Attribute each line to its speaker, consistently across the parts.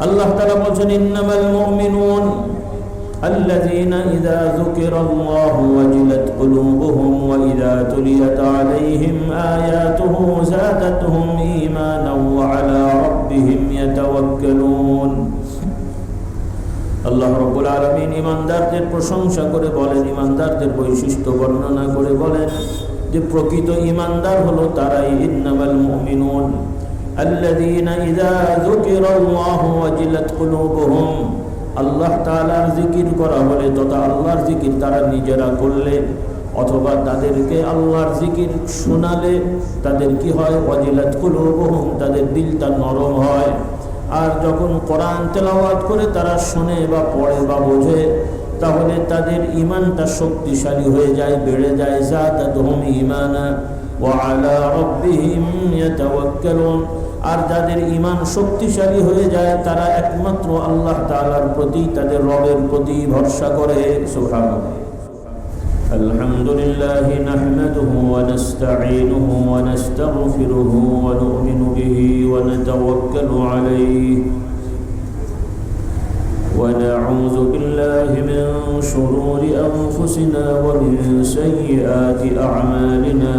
Speaker 1: আল্লাহ তাআলা বলেন ইন্নামাল মুমিনুন الذين إذا ذكر الله وجلت قلوبهم وإذا تليت عليهم آياته زادتهم إيمانا وعلى ربهم يتوكلون আল্লাহ রাব্বুল আলামিন ঈমানদারদের প্রশংসা করে বলেন, ঈমানদারদের বৈশিষ্ট্য বর্ণনা করে বলেন যে প্রকৃত ঈমানদার হলো তারাই ইন্নামাল মুমিনুন আল্লাযীনা ইযা যুকিরাল্লাহু ওয়াজিলাত কুলুবুহুম। আল্লাহ তাআলার জিকির করা হলে তথা আল্লাহর জিকির তারা নিজেরা করলে অথবা তাদেরকে আল্লাহর জিকির শোনালে তাদের কি হয়? ওয়াজিলাত কুলুবুহুম, তাদের দিলটা নরম হয়। আর যখন কোরআন তেলাওয়াত করে তারা শোনে বা পড়ে বা বোঝে তাহলে তাদের ঈমানটা শক্তিশালী হয়ে যায়, বেড়ে যায়। যাদাতুহুম ঈমানা ওয়া আলা রাব্বিহিম ইয়াতাওয়াক্কালুন। আর যাদের ঈমান শক্তিশালী হয়ে যায় তারা একমাত্র আল্লাহ তাআলার প্রতি, তাদের রবের প্রতি ভরসা করে। সুবহানাল্লাহ। আলহামদুলিল্লাহি নাহমাদুহু ওয়া নাস্তাঈনুহু ওয়া নাস্তাগফিরুহু ওয়া নু'মিনু বিহি ওয়া নাতাওয়াক্কালু আলাইহি ওয়া নাউযু বিল্লাহি মিন শুরুরি আনফুসিনা ওয়া মিন সাইয়্যাতি আ'মালিনা।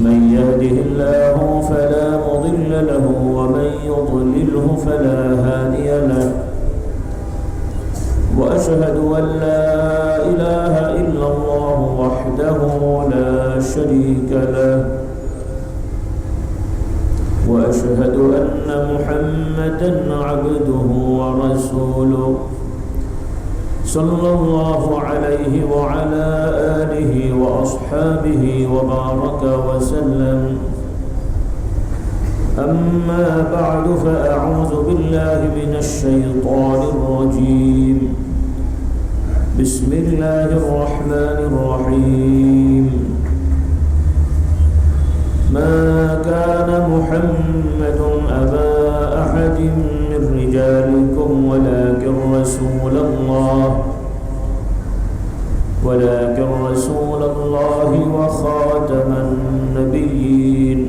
Speaker 1: من يهده الله فلا مضل له ومن يضلله فلا هادي له وأشهد أن لا إله إلا الله وحده لا شريك له وأشهد أن محمدا عبده ورسوله صلى الله عليه وعلى آله وأصحابه وبارك وسلم. أما بعد فأعوذ بالله من الشيطان الرجيم. بسم الله الرحمن الرحيم. ما كان محمد أبا أحد من رجالكم ولكن رسول الله وخاتم النبيين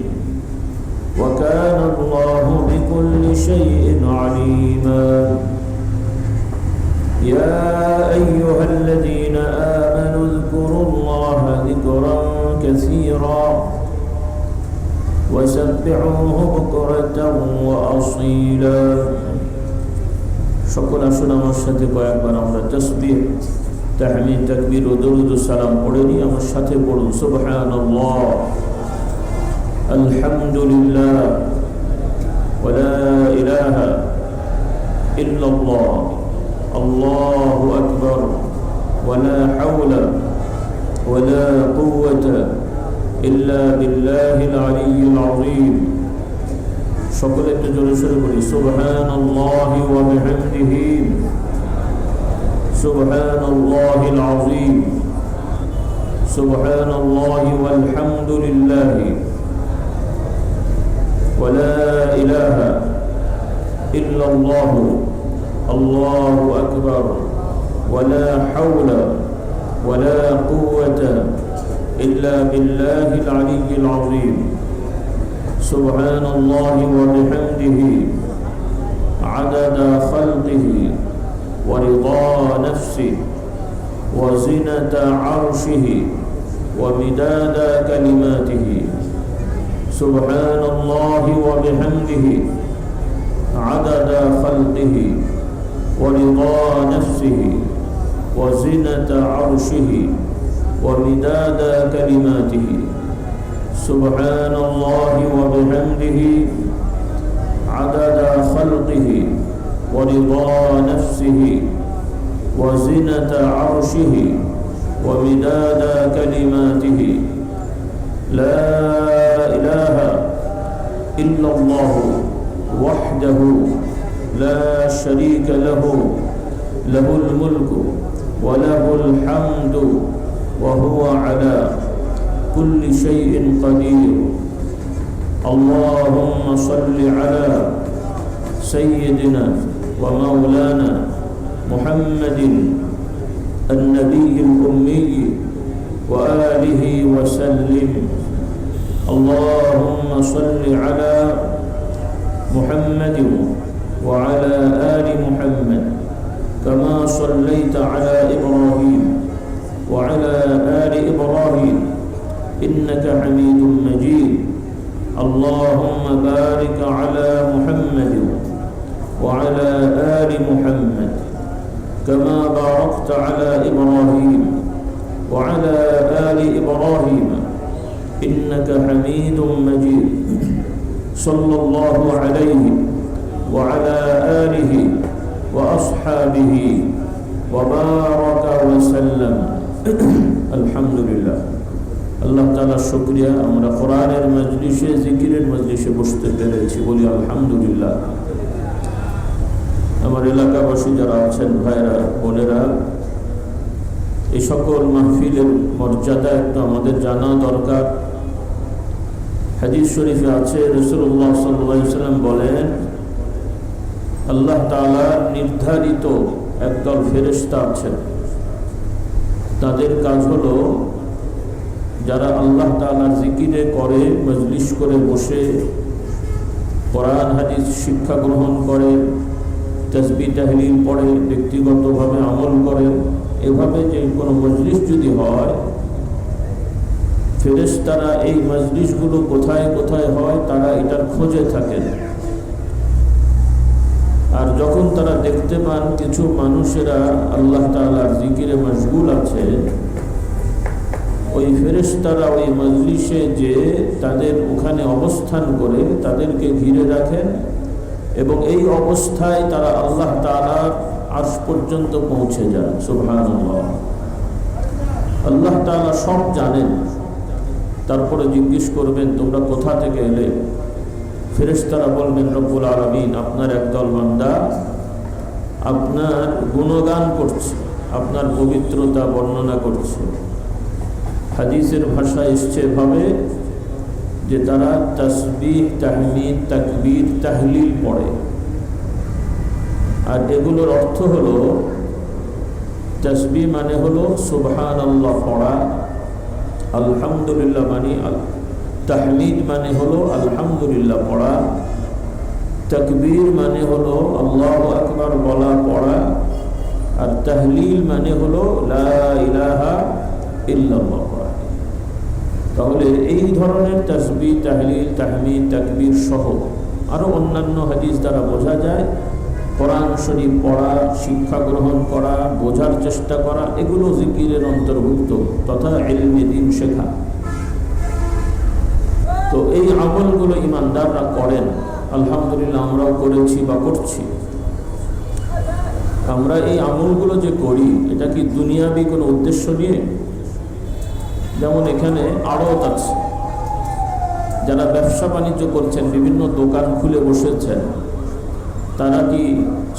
Speaker 1: وكان الله بكل شيء عليما. يا أيها الذين آمنوا اذكروا الله ذكرا كثيرا وسبحوه بكرة وأصيلا. সকল আসুন আমার সাথে কয়েকবার আমরা তাসবিহ, তাহমিদ, তাকবীর ও দরুদ ও সালাম পড়ে নিই। আমার সাথে পড়ুন সুবহানাল্লাহ, আলহামদুলিল্লাহ, ওয়া লা ইলাহা ইল্লাল্লাহ, আল্লাহু আকবার, ওয়া লা হাওলা ওয়া লা কুওয়াতা ইল্লা বিল্লাহিল আলিয়্যিল আযীম। সকলে একটু জোরে সোরে বলি সুবহানাল্লাহি ওয়া বিহামদিহি সুবহানাল্লাহিল আযীম সুবহানাল্লাহি ওয়াল হামদুলিল্লাহি ওয়া লা ইলাহা ইল্লাল্লাহু আল্লাহু আকবার ওয়া লা হাওলা ওয়া লা কুওয়াতা ইল্লা বিল্লাহিল আলিয়্যিল আযীম। سبحان الله وبحمده عدد خلقه ورضا نفسه وزنة عرشه ومداد كلماته. سبحان الله وبحمده عدد خلقه ورضا نفسه وزنة عرشه ومداد كلماته. سبحان الله وبحمده عدد خلقه ورضا نفسه وزنة عرشه ومداد كلماته. لا إله إلا الله وحده لا شريك له له الملك وله الحمد وهو على كل شيء قدير. اللهم صل على سيدنا ومولانا محمد النبي الأمي وآله وسلم. اللهم صل على محمد وعلى آل محمد كما صليت على إبراهيم وعلى آل إبراهيم إنك حميد مجيد اللهم بارك على محمد وعلى آل محمد كما باركت على إبراهيم وعلى آل إبراهيم إنك حميد مجيد صلى الله عليه وعلى آله وأصحابه وبارك وسلم الحمد لله আল্লাহ তাআলার শুকরিয়া আমরা কোরআনের মজলিসে জিকিরের মজলিসে বসতে পেরেছি বলি আলহামদুলিল্লাহ। আমার এলাকাবাসী যারা আছেন ভাইরা বোনেরা, এই সকল মাহফিলের মর্যাদা একটু আমাদের জানা দরকার। হাদিস শরীফে আছে রাসূলুল্লাহ সাল্লাল্লাহু আলাইহি ওয়াসাল্লাম বলেন, আল্লাহ তাআলা নির্ধারিত একদল ফেরেশতা আছেন, তাদের কাজ হলো যারা আল্লাহ তাআলার জিকিরে করে, মজলিস করে বসে কোরআন হাদিস শিক্ষা গ্রহণ করে, তাসবিহ তাহলিল পড়ে, ব্যক্তিগতভাবে আমল করে, এভাবে যে কোনো মজলিস যদি হয়, ফেরেশতারা এই মজলিসগুলো কোথায় কোথায় হয় তারা এটার খোঁজে থাকেন। আর যখন তারা দেখতে পান কিছু মানুষেরা আল্লাহ তাআলার জিকিরে মশগুল আছে, ওই ফেরেশতারা ওই মজলিসে যে তাদের ওখানে অবস্থান করে তাদেরকে ঘিরে রাখেন এবং এই অবস্থায় তারা আল্লাহ তাআলার আরশ পর্যন্ত পৌঁছে যান। সুবহানাল্লাহ। আল্লাহ তাআলা সব জানেন, তারপরে জিজ্ঞেস করবেন তোমরা কোথা থেকে এলে? ফেরেশতারা বলবেন রব্বুল আলামিন আপনার একদল বান্দা আপনার গুণগান করছে, আপনার পবিত্রতা বর্ণনা করছে। হাদিসের ভাষা এসছে এভাবে যে তারা তাসবিহ তাহমিদ তাকবীর তাহলিল পড়ে, আর এগুলোর অর্থ হলো তাসবিহ মানে হলো সুবহানাল্লাহ পড়া, আলহামদুলিল্লাহ মানে তাহমিদ মানে হলো আলহামদুলিল্লাহ পড়া, তাকবীর মানে হলো আল্লাহু আকবার বলা পড়া, আর তাহলিল মানে হলো লা ইলাহা ইল্লাল্লাহ পড়া। তাহলে এই ধরনের তাসবিহ তাহলিল তাহমিদ তাকবীর সহ আরো অন্যান্য হাদিস দ্বারা বোঝা যায় কোরআন শরীফ পড়া, শিক্ষা গ্রহণ করা, বোঝার চেষ্টা করা, এগুলো জিকিরের অন্তর্ভুক্ত তথা ইলমে দ্বীন শেখা। তো এই আমলগুলো ইমানদাররা করেন, আলহামদুলিল্লাহ আমরাও করেছি বা করছি। আমরা এই আমলগুলো যে করি এটা কি দুনিয়াবি কোনো উদ্দেশ্য নিয়ে? যেমন এখানে আড়ত আছে, যারা ব্যবসা বাণিজ্য করছেন, বিভিন্ন দোকান খুলে বসেছেন, তারা কি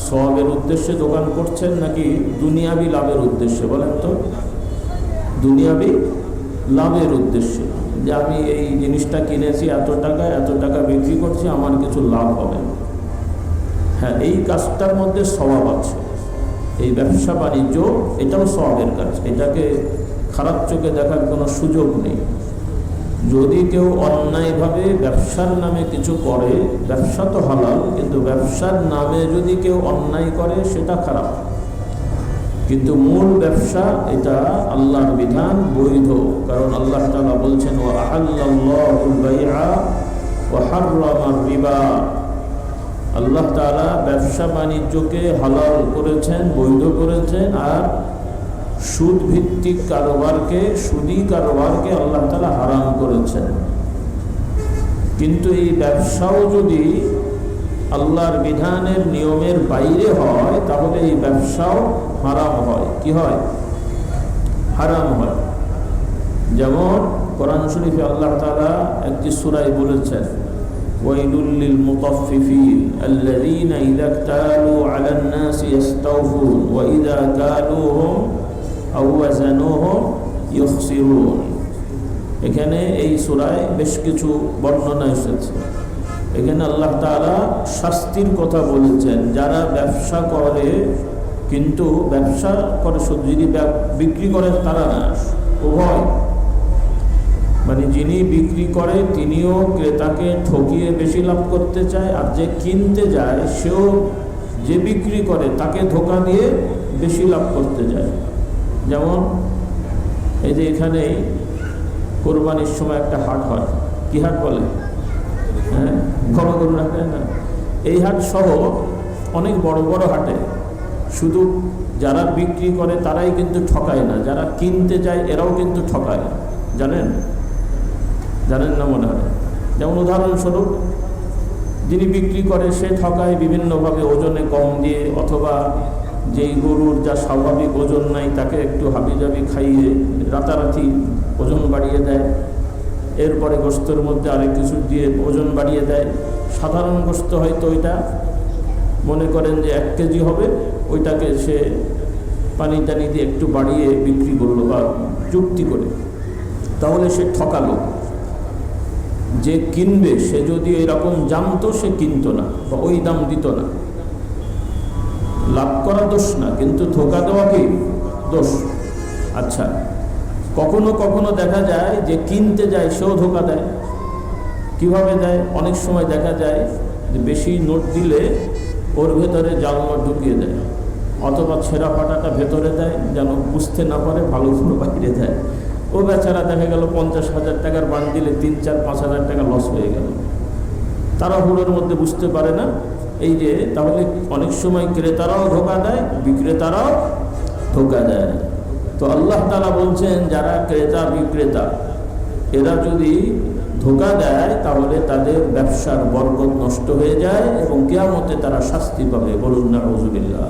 Speaker 1: সওয়াবের উদ্দেশ্যে দোকান করছেন নাকি দুনিয়াবি লাভের উদ্দেশ্যে? বলেন তো। দুনিয়াবি লাভের উদ্দেশ্যে, যে আমি এই জিনিসটা কিনেছি এত টাকা বিক্রি করছি, আমার কিছু লাভ হবে। হ্যাঁ, এই কাজটার মধ্যে সওয়াব আছে। এই ব্যবসা বাণিজ্য এটাও সওয়াবের কাজ, এটাকে খারাপ চোখে দেখার কোনো সুযোগ নেই। যদি কেউ অন্যায়ভাবে ব্যবসার নামে কিছু করে, ব্যবসা তো হালাল, কিন্তু ব্যবসার নামে যদি কেউ অন্যায় করে সেটা খারাপ। কিন্তু মূল ব্যবসা এটা আল্লাহর বিধান বৈধ, কারণ আল্লাহ তাআলা বলছেন ওয়া আহাল্লাল্লাহুল বাইআ ওয়া হাররামার রিবা। আল্লাহ তাআলা ব্যবসা বাণিজ্যকে হালাল করেছেন, বৈধ করেছেন, আর সুদ ভিত্তিক কারবারকে, সুদী কারবারকে আল্লাহ তাআলা হারাম করেছেন। কিন্তু এই ব্যবসাও যদি আল্লাহর বিধানের নিয়মের বাইরে হয় তাহলে এই ব্যবসাও হারাম হয়। কি হয়? হারাম হয়। যেমন কোরআন শরীফে আল্লাহ তাআলা একটি সূরায় বলেছেন ওয়াইলুল লিল মুতাফফিফিন আল্লাযীনা ইযা ইক্তালু আলান নাসি ইস্তাওফুন ওয়া ইযা কালুহুম আও ওয়াজানুহুম ইখসিরুন। এখানে এই সূরায় বেশ কিছু বর্ণনা এসেছে। এখানে আল্লাহ তাআলা শাস্তির কথা বলেছেন, যারা ব্যবসা করে কিন্তু ব্যবসা করে শুধু যদি বিক্রি করে তারা না, উভয় মানে যিনি বিক্রি করে তিনিও ক্রেতাকে ঠকিয়ে বেশি লাভ করতে চায়, আর যে কিনতে যায় সেও যে বিক্রি করে তাকে ধোঁকা দিয়ে বেশি লাভ করতে যায়। যেমন এই যে এখানেই কোরবানির সময় একটা হাট হয়, কি হাট বলে? হ্যাঁ, বড় গরু রাখে না, এই হাট সহ অনেক বড় বড় হাটে শুধু যারা বিক্রি করে তারাই কিন্তু ঠকায় না, যারা কিনতে যায় এরাও কিন্তু ঠকায়। জানেন না মনে হয়? যেমন উদাহরণস্বরূপ যিনি বিক্রি করে সে ঠকায় বিভিন্নভাবে, ওজনে কম দিয়ে, অথবা যেই গরুর যা স্বাভাবিক ওজন নাই তাকে একটু হাবিজাবি খাইয়ে রাতারাতি ওজন বাড়িয়ে দেয়, এরপরে গোস্তের মধ্যে আরেক কিছু দিয়ে ওজন বাড়িয়ে দেয়। সাধারণ গোস্ত হয়তো ওইটা মনে করেন যে 1 কেজি হবে, ওইটাকে সে পানি টানি দিয়ে একটু বাড়িয়ে বিক্রি করলো বা চুক্তি করে, তাহলে সে ঠকালো। যে কিনবে সে যদি এরকম জানতো সে কিনতো না বা ওই দাম দিত না। লাভ করা দোষ না, কিন্তু ধোঁকা দেওয়া কি দোষ। আচ্ছা, কখনো কখনো দেখা যায় যে কিনতে যায় সেও ধোঁকা দেয়। কিভাবে দেয়? অনেক সময় দেখা যায় যে বেশি নোট দিলে ওর ভেতরে জাল নোট ঢুকিয়ে দেয়, অথবা ছেঁড়া ফাটাটা ভেতরে দেয় যেন বুঝতে না পারে, ভালোগুলো বাইরে দেয়। ও বেচারা দেখা গেল 50,000 টাকার বান্ডিলে 3, 4, 5,000 টাকা লস হয়ে গেল। তারা হুড়োর মধ্যে বুঝতে পারে না। এই যে তাহলে অনেক সময় ক্রেতারাও ধোঁকা দেয়, বিক্রেতারাও ধোঁকা দেয়। তো আল্লাহ তাআলা বলছেন যারা ক্রেতা বিক্রেতা এরা যদি ধোঁকা দেয় তাহলে তাদের ব্যবসার বরকত নষ্ট হয়ে যায় এবং কিয়ামতে তারা শাস্তি পাবে। বলুন নাউযুবিল্লাহ।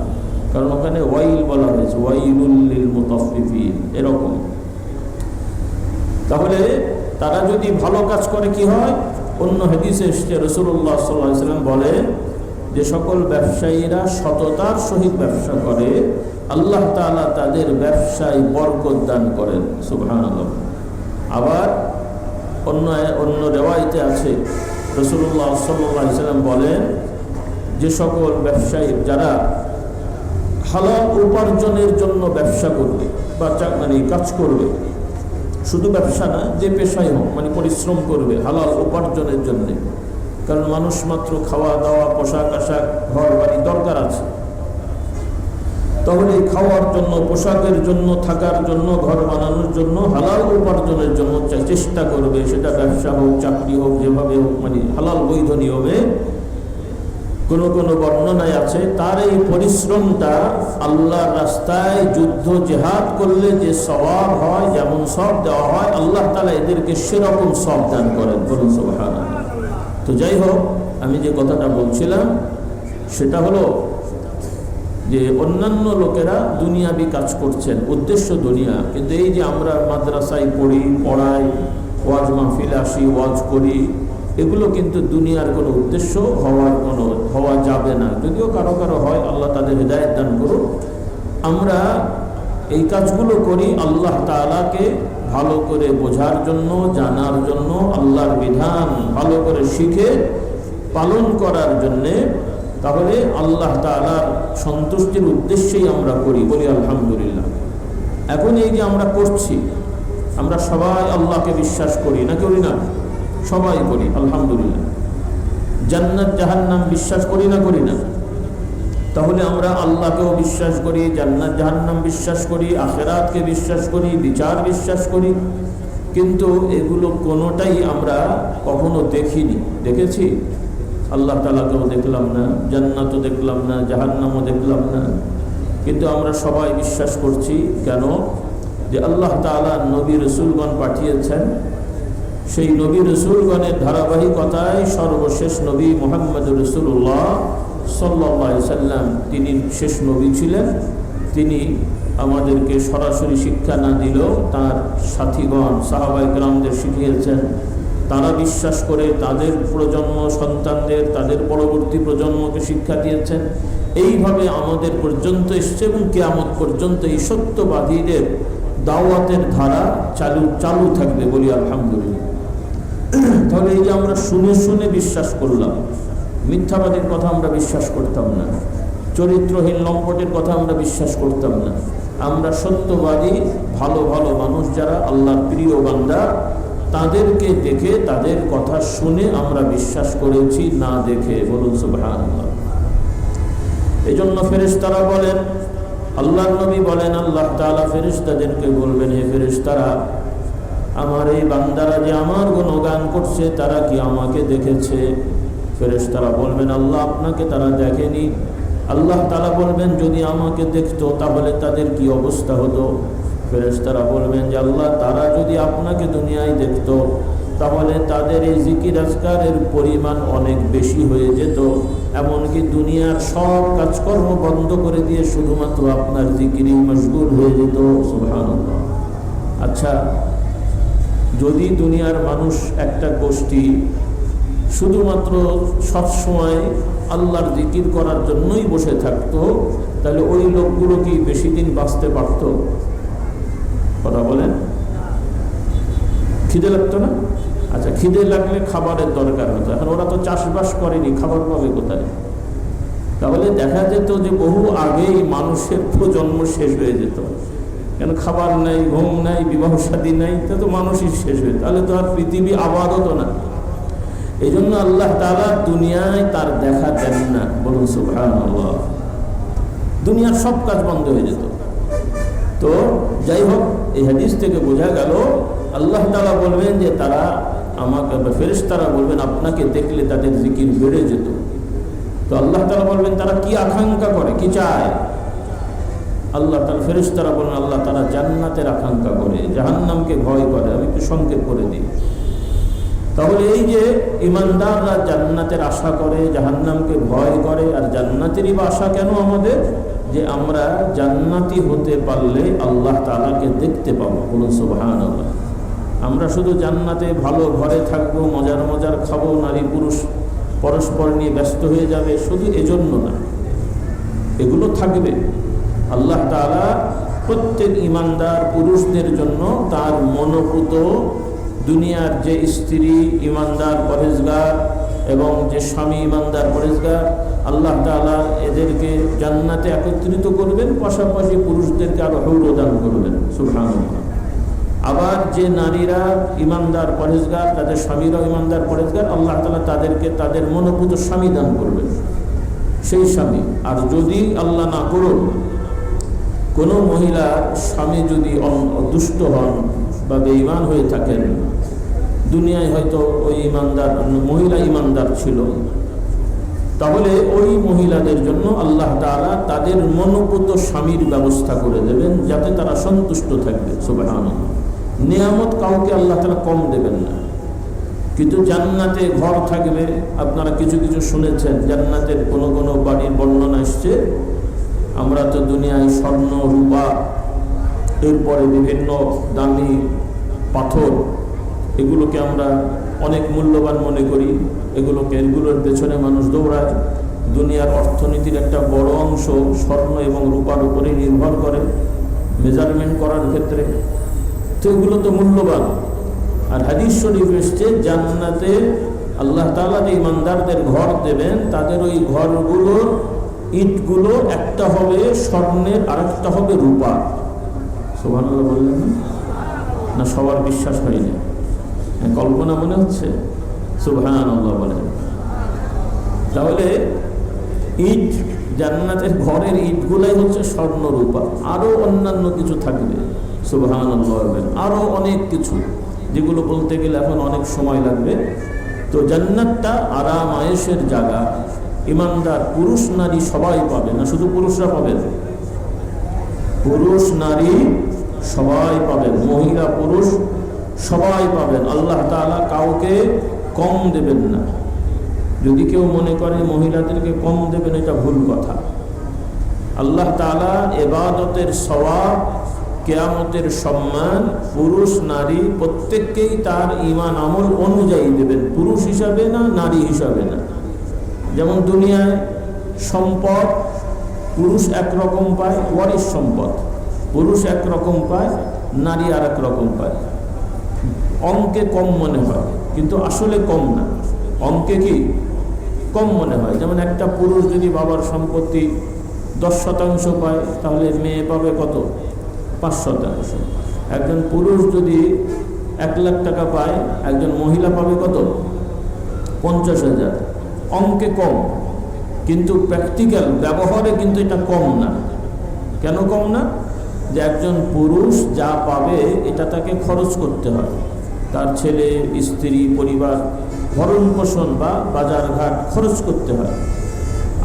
Speaker 1: কারণ ওখানে ওয়াইল বলা হয়েছে, ওয়াইলুল লিল মুতাফফিফিন, এরকম। তাহলে তারা যদি ভালো কাজ করে কি হয়? অন্য হাদিসে এসেছে রাসূলুল্লাহ সাল্লাল্লাহু আলাইহি ওয়াসাল্লাম বলেন যে সকল ব্যবসায়ীরা সততার সহিত ব্যবসা করে আল্লাহ তাআলা তাদের ব্যবসায় বরকত দান করেন। সুবহানাল্লাহ। আবার অন্য রিওয়ায়াতে আছে রাসূলুল্লাহ সাল্লাল্লাহু আলাইহি ওয়াসাল্লাম বলেন যে সকল ব্যবসায়ী যারা হালাল উপার্জনের জন্য ব্যবসা করবে বা কাজ করবে, শুধু ব্যবসা না, যে পেশায় হোক, মানে পরিশ্রম করবে হালাল উপার্জনের জন্য। কারণ মানুষ মাত্র খাওয়া দাওয়া, পোশাক আশাক, ঘর বাড়ি দরকার আছে। তাহলে খাওয়ার জন্য, পোশাকের জন্য, থাকার জন্য, ঘর বানানোর জন্য, হালাল উপার্জনের জন্য চেষ্টা করবে। সেটা ব্যবসা হোক, চাকরি হোক, যেভাবে হোক, মানে হালাল বৈধ নিয়মে। কোনো কোনো বর্ণনায় আছে তার এই পরিশ্রমটা আল্লাহর রাস্তায় যুদ্ধ জেহাদ করলে যে সওয়াব হয়, যেমন সওয়াব দেওয়া হয়, আল্লাহ তাআলা এদেরকে সেরকম সওয়াব দান করেন। বলুন সুবহানাল্লাহ। তো যাই হোক, আমি যে কথাটা বলছিলাম সেটা হলো যে অন্যান্য লোকেরা দুনিয়াবি কাজ করছেন, উদ্দেশ্য দুনিয়া, কিন্তু এই যে আমরা মাদ্রাসায় পড়াই, ওয়াজ মাহফিলে আসি, ওয়াজ করি, এগুলো কিন্তু দুনিয়ার কোনো উদ্দেশ্য হওয়া যাবে না। যদিও কারো কারো হয়, আল্লাহ তাদের হিদায়াত দান করুন। আমরা এই কাজগুলো করি আল্লাহ তাআলাকে ভালো করে বোঝার জন্য, জানার জন্য, আল্লাহর বিধান ভালো করে শিখে পালন করার জন্যে। তাহলে আল্লাহ তাআলার সন্তুষ্টির উদ্দেশ্যেই আমরা করি, বলি আলহামদুলিল্লাহ। এখন এই যে আমরা করছি, আমরা সবাই আল্লাহকে বিশ্বাস করি না, করি না? সবাই করি আলহামদুলিল্লাহ। জান্নাত জাহান্নাম বিশ্বাস করি না, করি না? তাহলে আমরা আল্লাহকেও বিশ্বাস করি, জান্নাত জাহান্নাম বিশ্বাস করি, আখিরাতকে বিশ্বাস করি, বিচার বিশ্বাস করি, কিন্তু এগুলো কোনোটাই আমরা কখনো দেখিনি। দেখেছি? আল্লাহ তাআলাকেও দেখলাম না, জান্নাতও দেখলাম না, জাহান্নামও দেখলাম না, কিন্তু আমরা সবাই বিশ্বাস করছি। কেন? যে আল্লাহ তাআলা নবী রাসূলগণ পাঠিয়েছেন, সেই নবী রাসূলগণের ধারাবাহিকতায় সর্বশেষ নবী মুহাম্মদুর রাসূলুল্লাহ সাল্লাল্লাহু আলাইহি সাল্লাম, তিনি শেষ নবী ছিলেন। তিনি আমাদেরকে সরাসরি শিক্ষা না দিলেও তার সাথীগণ সাহাবায়ে কেরামদের শিখিয়েছেন। তারা বিশ্বাস করে তাদের প্রজন্ম, সন্তানদের, তাদের পরবর্তী প্রজন্মকে শিক্ষা দিয়েছেন। এইভাবে আমাদের পর্যন্ত এসছে এবং কিয়ামত পর্যন্ত এই সত্যবাদীদের দাওয়াতের ধারা চালু থাকবে, বলি আলহামদুলিল্লাহ। তাহলে এই যে আমরা শুনে শুনে বিশ্বাস করলাম, মিথ্যাবাদীর কথা আমরা বিশ্বাস করতাম না, চরিত্রহীন লম্পটের কথা আমরা বিশ্বাস করতাম না। আমরা সত্যবাদী, ভালো ভালো মানুষ যারা আল্লাহর প্রিয় বান্দা, তাদেরকে দেখে, তাদের কথা শুনে আমরা বিশ্বাস করেছি, না দেখে। বলুন সুবহানাল্লাহ। এই জন্য ফেরেশতারা বলেন, আল্লাহর নবী বলেন, আল্লাহ তাআলা ফেরেশতাদেরকে বলবেন, হে ফেরেশতারা, আমার এই বান্দারা যে আমার গুণগান করছে, তারা কি আমাকে দেখেছে? ফেরেশতারা বলবেন, আল্লাহ, আপনাকে তারা দেখেনি। আল্লাহ তাআলা বলবেন, যদি আমাকে দেখতো তাহলে তাদের কি অবস্থা হতো? ফেরেশতারা বলবেন যে আল্লাহ, তারা যদি আপনাকে দুনিয়ায় দেখতো তাহলে তাদের এই জিকির আজকারের পরিমাণ অনেক বেশি হয়ে যেত, এমনকি দুনিয়ার সব কাজকর্ম বন্ধ করে দিয়ে শুধুমাত্র আপনার জিকিরই মশগুল হয়ে যেত। সুবহানাল্লাহ। আচ্ছা, যদি দুনিয়ার মানুষ একটা গোষ্ঠী শুধুমাত্র সবসময় আল্লাহর জিকির করার জন্যই বসে থাকতো, তাহলে ওই লোকগুলো কি বেশি দিন বাঁচতে পারত? কথা বলেন। খিদে লাগতো না? আচ্ছা, খিদে লাগলে খাবারের দরকার হতো। এখন ওরা তো চাষবাস করেনি, খাবার পাবে কোথায়? তাহলে দেখা যেত যে বহু আগেই মানুষের প্রজন্ম শেষ হয়ে যেত। কেন? খাবার নাই, ঘুম নাই, বিবাহ শাদী নাই, তা তো মানুষই শেষ হয়ে, তাহলে তো আর পৃথিবী আবাদ হতো না। এই জন্য আল্লাহ তাআলা দুনিয়ায় তার দেখা দেন না। বলুন সুবহানাল্লাহ। দুনিয়ার সব কাজ বন্ধ হয়ে যেত। তো যাই হোক, এই হাদিস থেকে বোঝা গেল আল্লাহ তাআলা বলবেন যে তারা আমাকে, ফেরেশতারা বলবেন আপনাকে দেখলে তাদের জিকির বেড়ে যেত। তো আল্লাহ তাআলা বলবেন তারা কি আকাঙ্ক্ষা করে, কি চায়? আল্লাহ তাআলা, ফেরেশতারা বলেন আল্লাহ তারা জান্নাতের আকাঙ্ক্ষা করে, জাহান্নামকে ভয় করে। আমি একটু সংক্ষেপ করে দিই। তাহলে এই যে ইমানদাররা জান্নাতের আশা করে, জাহান্নামকে ভয় করে, আর জান্নাতেরই বা আশা কেন আমাদের? যে আমরা জান্নাতি হতে পারলে আল্লাহ তাআলাকে দেখতে পাবো। বলুন সুবহানাল্লাহ। আমরা শুধু জান্নাতে ভালো ঘরে থাকবো, মজার মজার খাবো, নারী পুরুষ পরস্পর নিয়ে ব্যস্ত হয়ে যাবে, শুধু এজন্য না, এগুলো থাকবে। আল্লাহ তাআলা প্রত্যেক ইমানদার পুরুষদের জন্য তার মনোপুত দুনিয়ার যে স্ত্রী ইমানদার পরেজগার এবং যে স্বামী ইমানদার পরেজগার, আল্লাহ তাআলা এদেরকে জান্নাতে একত্রিত করবেন, পাশাপাশি পুরুষদেরকে আরো হৌর দান করবেন। সুবহানাল্লাহ। আবার যে নারীরা ইমানদার পরেজগার, তাদের স্বামীরাও ইমানদার পরেজগার, আল্লাহ তাআলা তাদেরকে তাদের মনোপুত স্বামী দান করবেন, সেই স্বামী। আর যদি আল্লাহ না করুন, কোনো মহিলার স্বামী যদি দুষ্ট হন বা বেঈমান হয়ে থাকেন, দুনিয়ায় হয়তো ওই ইমানদার মহিলা ইমানদার ছিল, তাহলে ওই মহিলাদের জন্য আল্লাহ তাআলা তাদের মনোপুত স্বামীর ব্যবস্থা করে দেবেন, যাতে তারা সন্তুষ্ট থাকবে। সুবহানাল্লাহ। নিয়ামত কাউকে আল্লাহ তাআলা কম দেবেন না, কিন্তু জান্নাতে ঘর থাকবে। আপনারা কিছু কিছু শুনেছেন, জান্নাতের কোনো কোনো বাড়ির বর্ণনা এসছে। আমরা তো দুনিয়ায় স্বর্ণ, রূপা, এরপরে বিভিন্ন দামি পাথর, এগুলোকে আমরা অনেক মূল্যবান মনে করি। এগুলোর পেছনে মানুষ দৌড়ায়। দুনিয়ার অর্থনীতির একটা বড় অংশ স্বর্ণ এবং রূপার উপরে নির্ভর করে মেজারমেন্ট করার ক্ষেত্রে। তো এগুলো তো মূল্যবান। আর হাদিস শরীফ এসছে, জান্নাতে আল্লাহ তাআলা যে ইমানদারদের ঘর দেবেন, তাদের ওই ঘরগুলোর ইটগুলো একটা হবে স্বর্ণের, আরেকটা হবে রূপা। সুবহানাল্লাহ বললেন না? সবার বিশ্বাস হয়নি, কল্পনা মনে হচ্ছে? সুবহানাল্লাহ বলেন। তাহলে ইট, জান্নাতের ঘরের ইটগুলাই হচ্ছে স্বর্ণ, রূপা। আরো অন্যান্য কিছু থাকবে। সুবহানাল্লাহ বলেন। আরো অনেক কিছু, যেগুলো বলতে গেলে এখন অনেক সময় লাগবে। তো জান্নাতটা আরাম আয়েশের জায়গা। ইমানদার পুরুষ নারী সবাই পাবে, না শুধু পুরুষরা পাবেন? পুরুষ নারী সবাই পাবেন, মহিলা পুরুষ সবাই পাবেন। আল্লাহ তাআলা কাউকে কম দেবেন না। যদি কেউ মনে করে মহিলাদেরকে কম দেবেন, এটা ভুল কথা। আল্লাহ তাআলা ইবাদতের সওয়াব, কিয়ামতের সম্মান পুরুষ নারী প্রত্যেককেই তার ঈমান আমল অনুযায়ী দেবেন, পুরুষ হিসাবে না, নারী হিসাবে না। যেমন দুনিয়ায় সম্পদ পুরুষ একরকম পায়, ওয়ারিশ সম্পদ পুরুষ একরকম পায়, নারী আর এক রকম পায়। অঙ্কে কম মনে হয়, কিন্তু আসলে কম না। অঙ্কে কি কম মনে হয়? যেমন একটা পুরুষ যদি বাবার সম্পত্তি 10% পায়, তাহলে মেয়ে পাবে কত? 5%। একজন পুরুষ যদি 1 লাখ টাকা পায়, একজন মহিলা পাবে কত? 50,000। অঙ্কে কম, কিন্তু প্র্যাকটিক্যাল ব্যবহারে কিন্তু এটা কম না। কেন কম না? যে একজন পুরুষ যা পাবে এটা তাকে খরচ করতে হয়, তার ছেলে স্ত্রী পরিবার ভরণ পোষণ বা বাজারঘাট খরচ করতে হয়।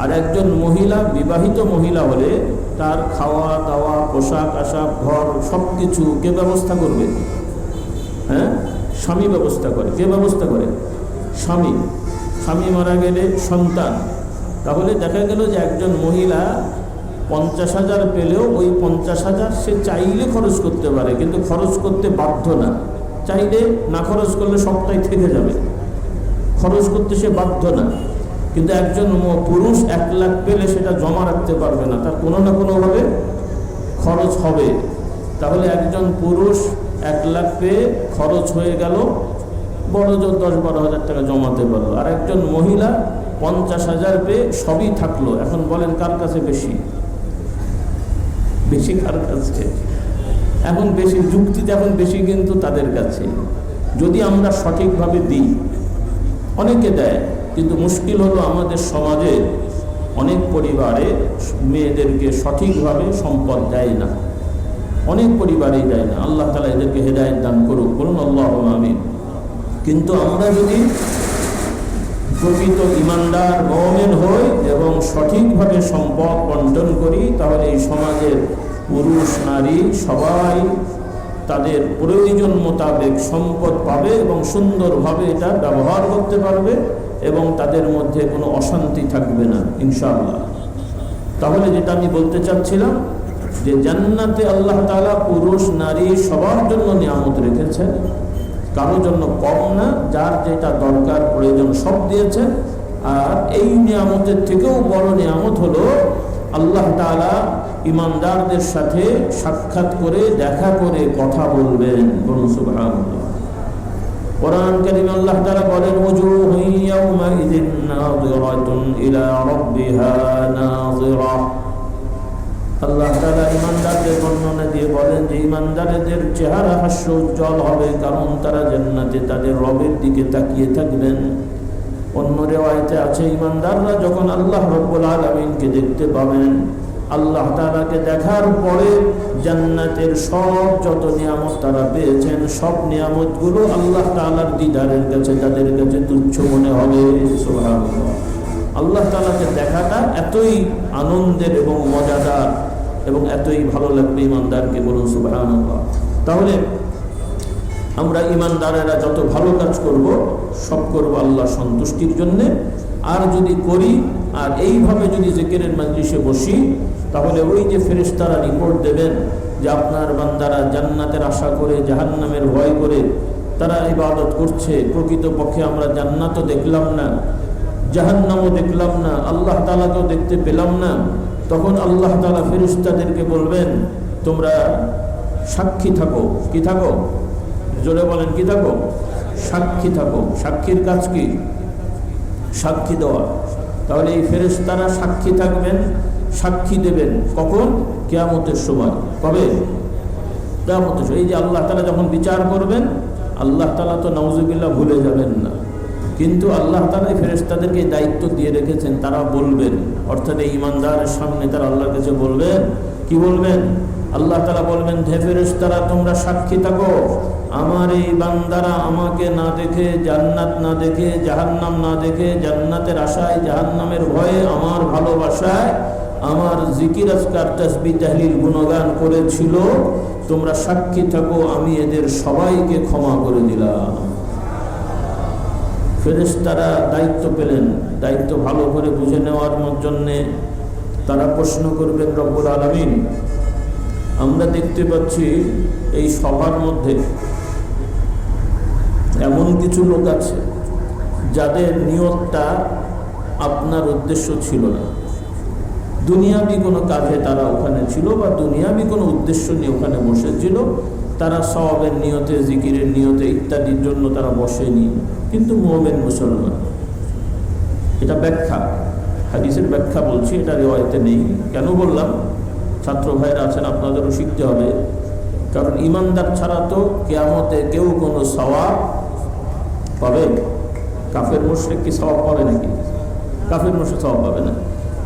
Speaker 1: আর একজন মহিলা, বিবাহিত মহিলা হলে তার খাওয়া দাওয়া, পোশাক আশাক, ঘর সব কিছু কে ব্যবস্থা করবে? হ্যাঁ, স্বামী ব্যবস্থা করে। কে ব্যবস্থা করে? স্বামী। স্বামী মারা গেলে সন্তান। তাহলে দেখা গেল যে একজন মহিলা 50,000 পেলেও ওই 50,000 সে চাইলে খরচ করতে পারে, কিন্তু খরচ করতে বাধ্য না। চাইলে না খরচ করলে সবটাই থেকে যাবে, খরচ করতে সে বাধ্য না। কিন্তু একজন পুরুষ 1 লাখ পেলে সেটা জমা রাখতে পারবে না, তার কোনো না কোনোভাবে খরচ হবে। তাহলে একজন পুরুষ 1 লাখ পেয়ে খরচ হয়ে গেল, বড় জোর 10-12 হাজার টাকা জমাতে পারলো। আর একজন মহিলা 50,000 পেয়ে সবই থাকলো। এখন বলেন কার কাছে বেশি? বেশি কার কাছে? এখন বেশি যুক্তিতে, এখন বেশি কিন্তু তাদের কাছে, যদি আমরা সঠিকভাবে দিই। অনেকে দেয়, কিন্তু মুশকিল হলো আমাদের সমাজে অনেক পরিবারে মেয়েদেরকে সঠিকভাবে সম্পদ দেয় না, অনেক পরিবারেই দেয় না। আল্লাহ তাআলা এদেরকে হেদায়েত দান করুক, বলুন আল্লাহুম্মা আমিন। কিন্তু আমরা যদি প্রকৃত ইমানদার মুমিন হই এবং সঠিকভাবে সম্পদ বন্টন করি, তাহলে এই সমাজের পুরুষ নারী সবাই তাদের প্রয়োজন মোতাবেক সম্পদ পাবে এবং সুন্দরভাবে এটা ব্যবহার করতে পারবে এবং তাদের মধ্যে কোনো অশান্তি থাকবে না ইনশাআল্লাহ। তাহলে যেটা আমি বলতে চাচ্ছিলাম, যে জান্নাতে আল্লাহ তাআলা পুরুষ নারী সবার জন্য নিয়ামত রেখেছেন, কারোর জন্য কম না। যার যেটা দরকার প্রয়োজন সব দিয়েছেন। আর এই নিয়ামতের থেকেও বড় নিয়ামত হলো আল্লাহ তাআলা ইমানদারদের সাথে সাক্ষাৎ করে, দেখা করে কথা বলবেন। বলুন সুবহানাল্লাহ। কোরআন কারীমে আল্লাহ তাআলা বলেন, ওয়াজুহু ইয়াওমাইযিন নাযিরাতুন ইলা রাব্বিহা নাযিরা। আল্লাহ তাআলা ইমানদারদের বর্ণনা দিয়ে বলেন যে ইমানদারদের চেহারা হাস্য উজ্জ্বল হবে, কারণ তারা জান্নাতে তাদের রবের দিকে তাকিয়ে থাকবেন। অন্য রিওয়ায়াতে আছে, ইমানদাররা যখন আল্লাহ রাব্বুল আলামিনকে দেখতে পাবেন, আল্লাহ তাআলাকে দেখার পরে জান্নাতের সব যত নিয়ামত তারা পেয়েছেন, সব নিয়ামতগুলো আল্লাহ তাআলার দিদারের কাছে তাদের কাছে তুচ্ছ মনে হবে। সুবহানাল্লাহ। আল্লাহ তাআলাকে দেখাটা এতই আনন্দের এবং মজাদার এবং এতই ভালো লাগবে ইমানদারকে। বলুন সুবহানাল্লাহ। তাহলে আমরা ইমানদারেরা যত ভালো কাজ করব, সব করব আল্লাহ সন্তুষ্টির জন্যে। আর যদি করি, আর এইভাবে যদি জিকিরের মাজলিসে বসি, তাহলে ওই যে ফেরেশতারা রিপোর্ট দেবেন যে আপনার বান্দারা জান্নাতের আশা করে, জাহান্নামের ভয় করে তারা ইবাদত করছে, প্রকৃতপক্ষে আমরা জান্নাতও দেখলাম না, জাহান্নামও দেখলাম না, আল্লাহ তাআলাকেও দেখতে পেলাম না। তখন আল্লাহ তাআলা ফেরেশতাদেরকে বলবেন, তোমরা সাক্ষী থাকো। কি থাকো? জোরে বলেন, কি থাকো? সাক্ষী থাকো। সাক্ষীর কাজ কি? সাক্ষী দেওয়া। তাহলে এই ফেরেশতারা সাক্ষী থাকবেন, সাক্ষী দেবেন। কখন? কিয়ামতের সময়। কবে? কিয়ামতের সময়। এই যে আল্লাহ তাআলা যখন বিচার করবেন, আল্লাহ তাআলা তো নাউজুবিল্লাহ ভুলে যাবেন না, কিন্তু আল্লাহ তাআলা ফেরেশতাদেরকে দায়িত্ব দিয়ে রেখেছেন, তারা বলবেন। অর্থাৎ এই ইমানদারের সামনে তারা আল্লাহর কাছে বলবেন। কি বলবেন? আল্লাহ তাআলা বলবেন, হে ফেরেশতারা, তোমরা সাক্ষী থাকো, আমার এই বান্দারা আমাকে না দেখে, জান্নাত না দেখে, জাহান্নাম না দেখে, জান্নাতের আশায় জাহান্নামের ভয়ে, আমার ভালোবাসায় আমার জিকির আজকার তাসবিহ তাহলিল গুণগান করেছিল। তোমরা সাক্ষী থাকো, আমি এদের সবাইকে ক্ষমা করে দিলাম। ফেরেশতারা দায়িত্ব পেলেন, দায়িত্ব ভালো করে বুঝে নেওয়ার জন্যে তারা প্রশ্ন করবেন রব্বুল আলামিন। আমরা দেখতে পাচ্ছি এই সভার মধ্যে এমন কিছু লোক আছে যাদের নিয়তটা আপনার উদ্দেশ্য ছিল না, দুনিয়াবি কোনো কাজে তারা ওখানে ছিল বা দুনিয়াবি কোনো উদ্দেশ্য নিয়ে ওখানে বসেছিল। তারা সওয়াবের নিয়তে, জিকিরের নিয়তে ইত্যাদির জন্য তারা বসেনি, কিন্তু মুমিন মুসলমান। এটা ব্যাখ্যা, হাদিসের ব্যাখ্যা বলছি, এটা রিওয়ায়াতে নেই। কেন বললাম? ছাত্র ভাইরা আছেন, আপনাদেরও শিখতে হবে। কারণ ইমানদার ছাড়া তো কিয়ামতে কেউ কোনো সওয়াব পাবে? কাফের মুশরিক কি সওয়াব পাবে নাকি? কাফের মুশরিক সওয়াব পাবে না।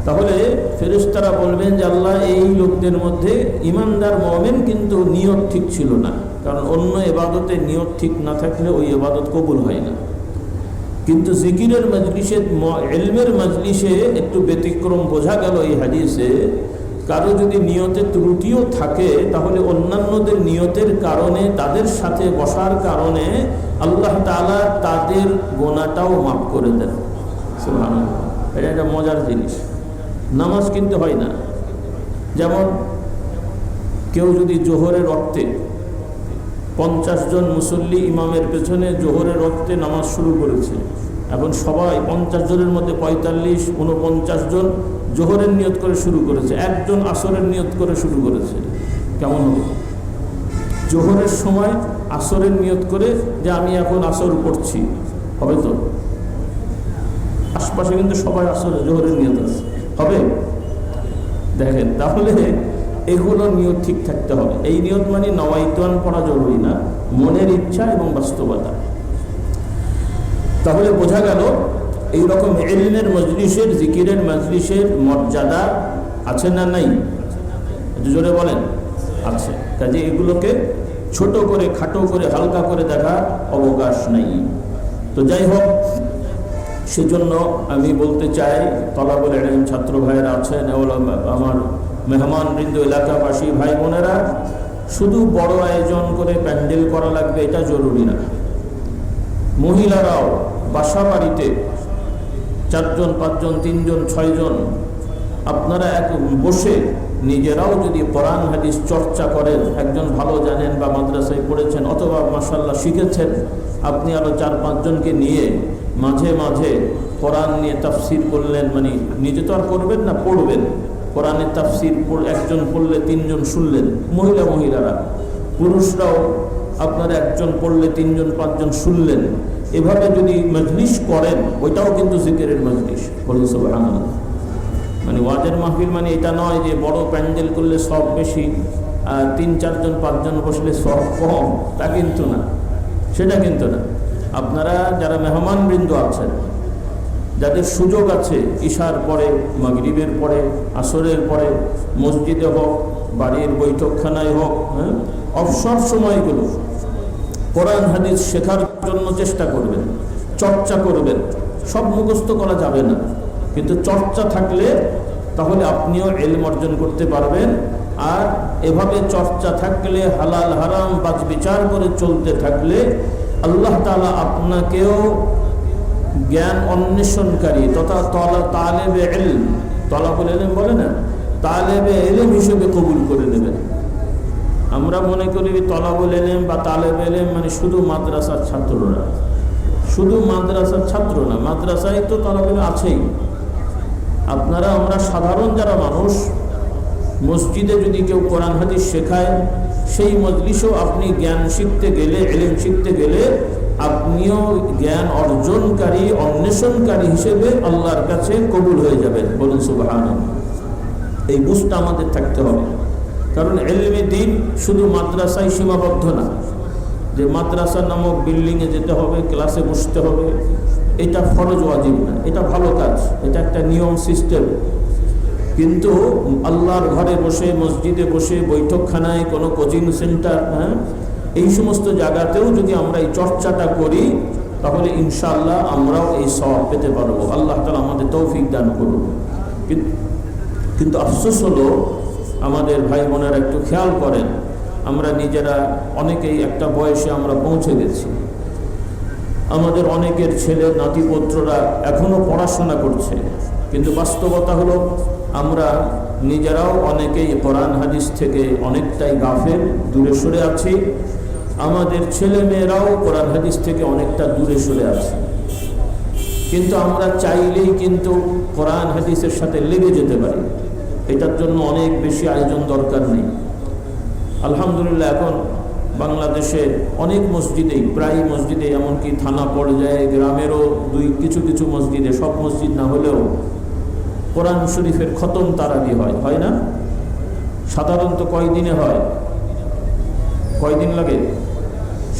Speaker 1: তাহলে ফেরেশতারা বলবেন যে আল্লাহ, এই লোকদের মধ্যে ইমানদার মুমিন কিন্তু নিয়ত ঠিক ছিল না, কারণ অন্য ইবাদতে নিয়ত ঠিক না থাকলে ওই ইবাদত কবুল হয় না। কিন্তু জিকিরের মজলিসে, ইলমের মজলিসে একটু ব্যতিক্রম বোঝা গেল এই হাদিসে। কারো যদি নিয়তে ত্রুটিও থাকে তাহলে অন্যান্যদের নিয়তের কারণে, তাদের সাথে বসার কারণে আল্লাহ তাআলা তাদের গোনাটাও মাফ করে দেন। সুবহানাল্লাহ, এটা একটা মজার জিনিস। নামাজ কিন্তু হয় না। যেমন কেউ যদি জোহরের ওয়াক্তে 50 জন মুসল্লি ইমামের পেছনে জোহরের ওয়াক্তে নামাজ শুরু করেছে, এখন সবাই 50 জনের মধ্যে 45, 49 জন জোহরের নিয়ত করে শুরু করেছে, একজন আসরের নিয়ত করে শুরু করেছে, কেমন হবে? জোহরের সময় আসরের নিয়ত করে যে আমি এখন আসর পড়ছি, হবে তো? আশপাশে কিন্তু সবাই আসরে জোহরের নিয়ত আছে, হবে? দেখেন, তাহলে এগুলো নিয়ত ঠিক থাকতে হবে। এই নিয়ত মানে নওয়াইতান পড়া জরুরি না, মনের ইচ্ছা এবং বাস্তবতা। তাহলে বোঝা গেল এইরকম ইলমের মজলিসের, জিকিরের মজলিসের মর্যাদা আছে না নাই? জোরে বলেন, আছে। কাজে এগুলোকে ছোট করে, খাটো করে, হালকা করে দেখা অবকাশ নেই। তো যাই হোক, সেজন্য আমি বলতে চাই, তলাবুল ইলম ছাত্র ভাইয়েরা আছেন, আমার মেহমানবৃন্দ, এলাকাবাসী ভাই বোনেরা, শুধু বড় আয়োজন করে প্যান্ডেল করা লাগবে এটা জরুরি না। মহিলারাও বাসা বাড়িতে 4 জন, 5 জন, 3 জন, 6 জন আপনারা বসে নিজেরাও যদি কোরআন হাদিস চর্চা করেন, একজন ভালো জানেন বা মাদ্রাসায় পড়েছেন অথবা মাশাআল্লাহ শিখেছেন, আপনি আরও 4-5 জনকে নিয়ে মাঝে মাঝে কোরআন নিয়ে তাফসির করলেন। মানে নিজে তো আর করবেন না, পড়বেন। কোরআনের তাফসির একজন পড়লে 3 জন শুনলেন, মহিলারা। পুরুষরাও আপনারা একজন পড়লে 3 জন 5 জন শুনলেন। এভাবে যদি মজলিস করেন, ওইটাও কিন্তু জিকিরের মজলিস। বলুন সুবহানাল্লাহ। মানে ওয়াজের মাহফিল মানে এটা নয় যে বড় প্যান্ডেল করলে সব বেশি, 3-4 জন 5 জন বসলে সব কম, তা কিন্তু না, সেটা কিন্তু না। আপনারা যারা মেহমানবৃন্দ আছেন, যাদের সুযোগ আছে, ইশার পরে, মাগরিবের পরে, আসরের পরে, মসজিদে হোক, বাড়ির বৈঠকখানায় হোক, অবসর সময়গুলো কোরআন হাদিস শেখার জন্য চেষ্টা করবেন, চর্চা করবেন। সব মুখস্থ করা যাবে না, কিন্তু চর্চা থাকলে তাহলে আপনিও ইলম অর্জন করতে পারবেন। আর এভাবে চর্চা থাকলে, হালাল হারাম বাছ বিচার করে চলতে থাকলে আল্লাহ তাআলা আপনাকেও জ্ঞান অন্বেষণকারী তথা তালেবে ইলম, তলাবুল ইলম বলে না, তালেবে ইলম হিসেবে কবুল করে নেবেন। আমরা মনে করি তলাবুল ইলম বা তালেবে ইলম মানে শুধু মাদ্রাসার ছাত্ররা। শুধু মাদ্রাসার ছাত্র না, মাদ্রাসায় তো তলাবুল আছেই। আপনারা, আমরা সাধারণ যারা মানুষ, মসজিদে যদি কেউ কোরআন হাদিস শেখায়, সেই মজলিসেও আপনি জ্ঞান শিখতে গেলে, ইলম শিখতে গেলে আপনিও জ্ঞান অর্জনকারী, অন্বেষণকারী হিসেবে আল্লাহর কাছে কবুল হয়ে যাবেন। বলুন সুবহানাল্লাহ। এই বুঝটা আমাদের থাকতে হবে। কারণ ইলমে দ্বীন শুধু মাদ্রাসায় সীমাবদ্ধ না, যে মাদ্রাসা নামক বিল্ডিংয়ে যেতে হবে, ক্লাসে বসতে হবে, এটা ফরজ ওয়াজিব না। এটা ভালো কাজ, এটা একটা নিয়ম সিস্টেম। কিন্তু আল্লাহর ঘরে বসে, মসজিদে বসে, বৈঠকখানায়, কোনো কোচিং সেন্টার, এই সমস্ত জায়গাতেও যদি আমরা এই চর্চাটা করি, তাহলে ইনশাআল্লাহ আমরাও এই সওয়াব পেতে পারবো। আল্লাহ তাআলা আমাদের তৌফিক দান করুন। কিন্তু আফসোস হলো, আমাদের ভাই বোনেরা একটু খেয়াল করেন, আমরা নিজেরা অনেকেই একটা বয়সে আমরা পৌঁছে গেছি। আমাদের অনেকের ছেলে নাতিপুত্ররা এখনো পড়াশোনা করছে, কিন্তু বাস্তবতা হলো আমরা নিজেরাও অনেকেই কোরআন হাদিস থেকে অনেকটাই গাফেল, দূরে সরে আছি। আমাদের ছেলে মেয়েরাও কোরআন হাদিস থেকে অনেকটা দূরে সরে আছে। কিন্তু আমরা চাইলেই কিন্তু কোরআন হাদিসের সাথে লেগে যেতে পারি। এটার জন্য অনেক বেশি আয়োজন দরকার নেই। আলহামদুলিল্লাহ, এখন বাংলাদেশে অনেক মসজিদেই, প্রায় মসজিদে, এমনকি থানা পর্যায়ে, গ্রামেরও কিছু কিছু মসজিদে, সব মসজিদ না হলেও কোরআন শরীফের খতম তারাবি হয় না? সাধারণত কয়দিনে হয়? কয়দিন লাগে?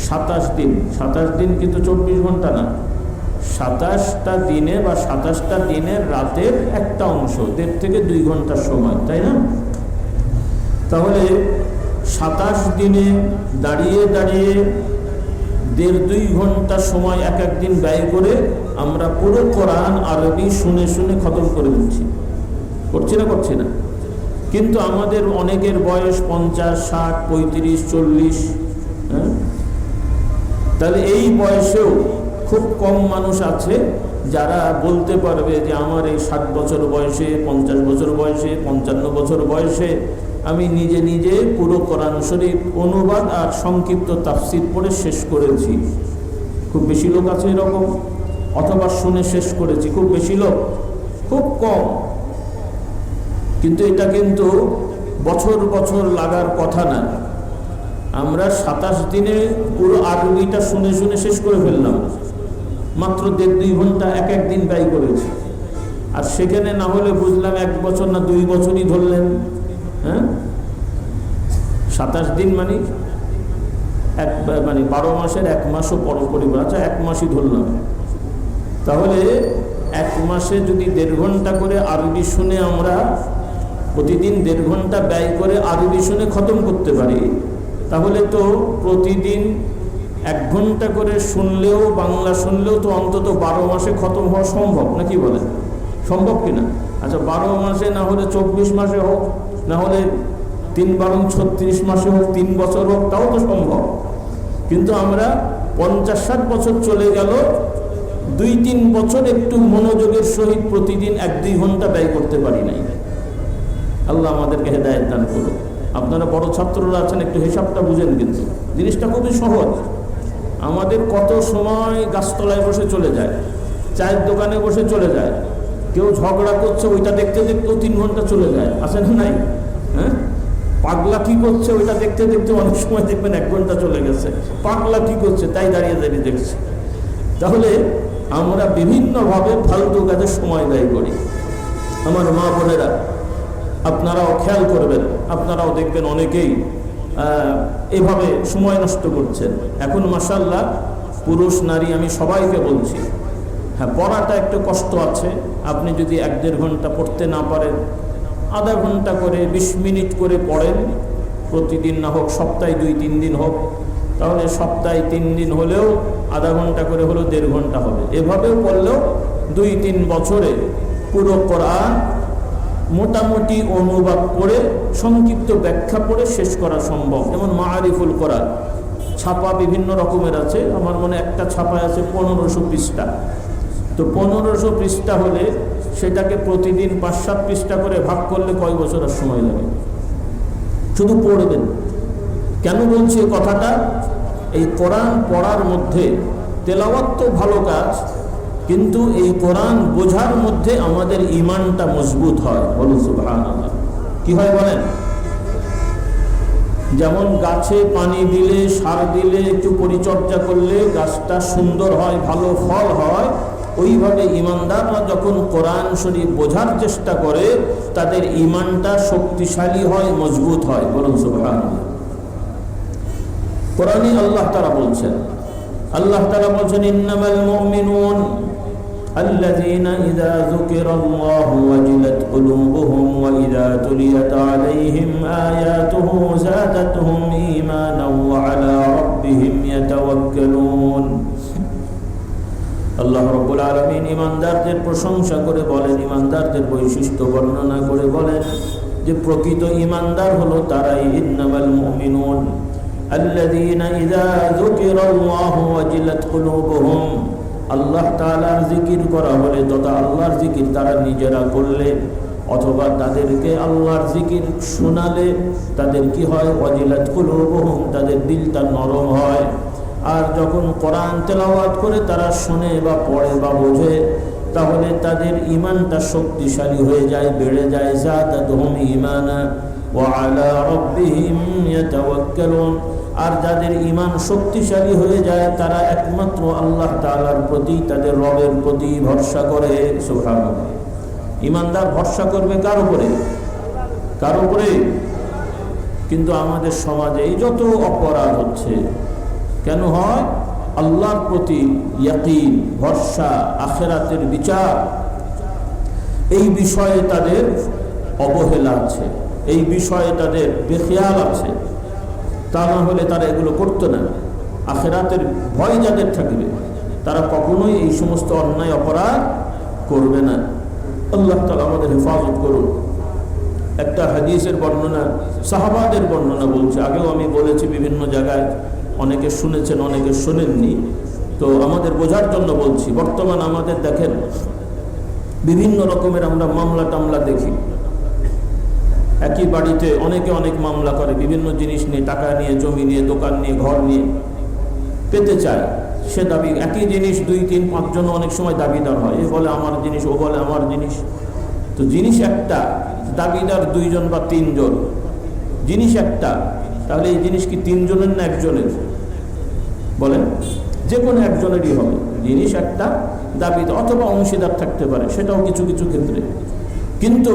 Speaker 1: 27 দিন। 27 দিন কিন্তু 24 ঘন্টা না, 27টা দিনে বা 27টা দিনের রাতের একটা অংশ, 1.5 থেকে 2 ঘন্টার সময়, তাই না? তাহলে 27 দিনে দাঁড়িয়ে দাঁড়িয়ে 1.5-2 ঘন্টা সময় এক একদিন ব্যয় করে আমরা পুরো কোরআন আরবি শুনে শুনে খতম করে দিচ্ছি। করছি না? কিন্তু আমাদের অনেকের বয়স 50, 60, 35, 40। তাহলে এই বয়সেও খুব কম মানুষ আছে যারা বলতে পারবে যে আমার এই 60 বছর বয়সে, 50 বছর বয়সে, 55 বছর বয়সে আমি নিজে নিজে পুরো কোরআন শরীফ অনুবাদ আর সংক্ষিপ্ত তাফসির পড়ে শেষ করেছি। খুব বেশি লোক আছে এরকম, অথবা শুনে শেষ করেছি, খুব বেশি লোক, খুব কম। কিন্তু এটা কিন্তু বছর বছর লাগার কথা না। আমরা 27 দিনে পুরো আরবিটা শুনে শুনে শেষ করে ফেললাম, মাত্র 1.5-2 ঘন্টা এক একদিন ব্যয় করেছি। আর সেখানে না হলে বুঝলাম 1 বছর না 2 বছরই ধরলেন। 27 দিন মানে 12 মাসের 1 মাসও পরিবার, আচ্ছা 1 মাসই ধরলাম। তাহলে 1 মাসে যদি 1.5 ঘন্টা করে আরবি শুনে আমরা প্রতিদিন 1.5 ঘন্টা ব্যয় করে আরবি শুনে খতম করতে পারি, তাহলে তো প্রতিদিন 1 ঘন্টা করে শুনলেও, বাংলা শুনলেও তো অন্তত 12 মাসে খতম হওয়া সম্ভব, নাকি বলেন? সম্ভব কিনা? আচ্ছা 12 মাসে না হলে 24 মাসে হোক, না হলে 3-36 মাসে হোক, 3 বছর হোক, তাও তো সম্ভব। কিন্তু আমরা 50-60 বছর চলে গেল, 2-3 বছর একটু মনোযোগের সহিত প্রতিদিন 1-2 ঘন্টা ব্যয় করতে পারি নাই। আল্লাহ আমাদেরকে হেদায়েত দান করুন। আপনারা বড় ছাত্ররা আছেন, একটু হিসাবটা বুঝেন, কিন্তু জিনিসটা খুবই সহজ। আমাদের কত সময় গাছতলায় বসে চলে যায়, চায়ের দোকানে বসে চলে যায়, কেউ ঝগড়া করছে ওইটা দেখতে দেখতেও 3 ঘন্টা চলে যায়, আছে না নাই? পাগলা কি করছে ওইটা দেখতে দেখতে অনেক সময় দেখবেন 1 ঘন্টা চলে গেছে। পাগলা কি করছে তাই দাঁড়িয়ে দাঁড়িয়ে দেখছে। তাহলে আমরা বিভিন্নভাবে ফালতু কাজে সময় ব্যয় করি। আমার মা বোনেরা, আপনারাও খেয়াল করবেন, আপনারাও দেখবেন অনেকেই এভাবে সময় নষ্ট করছেন। এখন মাশাআল্লাহ পুরুষ নারী আমি সবাইকে বলছি, হ্যাঁ পড়াটা একটু কষ্ট আছে। আপনি যদি 1-1.5 ঘন্টা পড়তে না পারেন, আধা ঘন্টা করে 20 মিনিট করে পড়েন প্রতিদিন, না হোক সপ্তাহে 2-3 দিন হোক, তাহলে সপ্তাহে 3 দিন হলেও আধা ঘন্টা করে হলেও 1.5 ঘন্টা হবে। এভাবেও পড়লেও 2-3 বছরে পুরো কোরআন মোটামুটি অনুবাদ করে সংক্ষিপ্ত ব্যাখ্যা পড়ে শেষ করা সম্ভব। যেমন মাআরিফুল কোরআন ছাপা বিভিন্ন রকমের আছে, আমার মনে একটা ছাপায় আছে 1500 পৃষ্ঠা। তো 1500 পৃষ্ঠা হলে সেটাকে প্রতিদিন 5-7 পৃষ্ঠা করে ভাগ করলে কয় বছর আর সময় লাগে? শুধু পড়বেন। কেন বলছি এই কথাটা? এই কোরআন পড়ার মধ্যে তেলাওয়াত তো ভালো কাজ, কিন্তু এই কোরআন বোঝার মধ্যে আমাদের ঈমানটা মজবুত হয়। বলুন সুবহানাল্লাহ। কি হয় বলেন? যেমন গাছে পানি দিলে, সার দিলে, একটু পরিচর্যা করলে গাছটা সুন্দর হয়, ভালো ফল হয়, ওইভাবে ঈমানদাররা যখন কোরআন শরীফ বোঝার চেষ্টা করে তাদের ঈমানটা শক্তিশালী হয়, মজবুত হয়। বলুন সুবহানাল্লাহ। কোরআনে আল্লাহ তাআলা বলছেন, ইন্নামাল মুমিনুন আল্লাযীনা ইযা যুকিরাল্লাহু ওয়াজিলাত কুলুবুহুম ওয়া ইযা তুলিয়াত আলাইহিম আয়াতুহু যাদাতুহুম ঈমানান ওয়া আলা রাব্বিহিম ইয়াতাওয়াক্কালুন। আল্লাহ রাব্বুল আলামিন ঈমানদারদের প্রশংসা করে বলেন, ঈমানদারদের বৈশিষ্ট্য বর্ণনা করে বলেন যে প্রকৃত ঈমানদার হলো তারাই, ইন্নামাল মুমিনুন আল্লাযীনা ইযা যুকিরাল্লাহু ওয়াজিলাত কুলুবুহুম, আল্লাহ তাআলার জিকির করা হলে তথা আল্লাহর জিকির তারা নিজেরা করলে অথবা তাদেরকে আল্লাহর জিকির শোনালে তাদের কি হয়? ওয়াজিলাত কুলুবুহুম, তাদের দিলটা নরম হয়। আর যখন কোরআন তেলাওয়াত করে তারা শোনে বা পড়ে বা বোঝে, তাহলে তাদের ঈমানটা শক্তিশালী হয়ে যায়, বেড়ে যায়। যাদাতুহুম ঈমানা ওয়া আলা রাব্বিহিম ইয়াতাওয়াক্কালুন। আর যাদের ঈমান শক্তিশালী হয়ে যায় তারা একমাত্র আল্লাহ তাআলার প্রতি, তাদের রবের প্রতি ভরসা করে। সুবহানাল্লাহ। ঈমানদার ভরসা করবে কার উপরে? কার উপরে? কিন্তু আমাদের সমাজে এই যত অপরাধ হচ্ছে কেন হয়? আল্লাহর প্রতি ইয়াকিন, ভরসা, আখিরাতের বিচার, এই বিষয়ে তাদের অবহেলা আছে, এই বিষয়ে তাদের বেখেয়াল আছে। তা না হলে তারা এগুলো করতো না। আখিরাতের ভয় যাদের থাকবে তারা কখনোই এই সমস্ত অন্যায় অপরাধ করবে না। আল্লাহ তাআলা আমাদের হেফাজত করুন। একটা হাদিসের বর্ণনা, সাহাবাদের বর্ণনা বলছে, আগেও আমি বলেছি বিভিন্ন জায়গায়, অনেকে শুনেছেন অনেকে শোনেননি, তো আমাদের বোঝার জন্য বলছি। বর্তমান আমাদের দেখেন বিভিন্ন রকমের আমরা মামলা টামলা দেখি। একই বাড়িতে অনেকে অনেক মামলা করে, বিভিন্ন জিনিস নিয়ে, টাকা নিয়ে, জমি নিয়ে, দোকান নিয়ে, ঘর নিয়ে পেতে চায়। সে দাবি একই জিনিস 2, 3, 5 জন অনেক সময় দাবিদার হয়। এ বলে আমার জিনিস, ও বলে আমার জিনিস। তো জিনিস একটা, দাবিদার 2 জন বা 3 জন, জিনিস একটা, তাহলে এই জিনিস কি 3 জনের না 1 জনের? বলেন, যে কোনো 1 জনেরই হবে। জিনিস একটা, দাবিদার অথবা অংশীদার থাকতে পারে, সেটাও কিছু কিছু ক্ষেত্রে। কিন্তু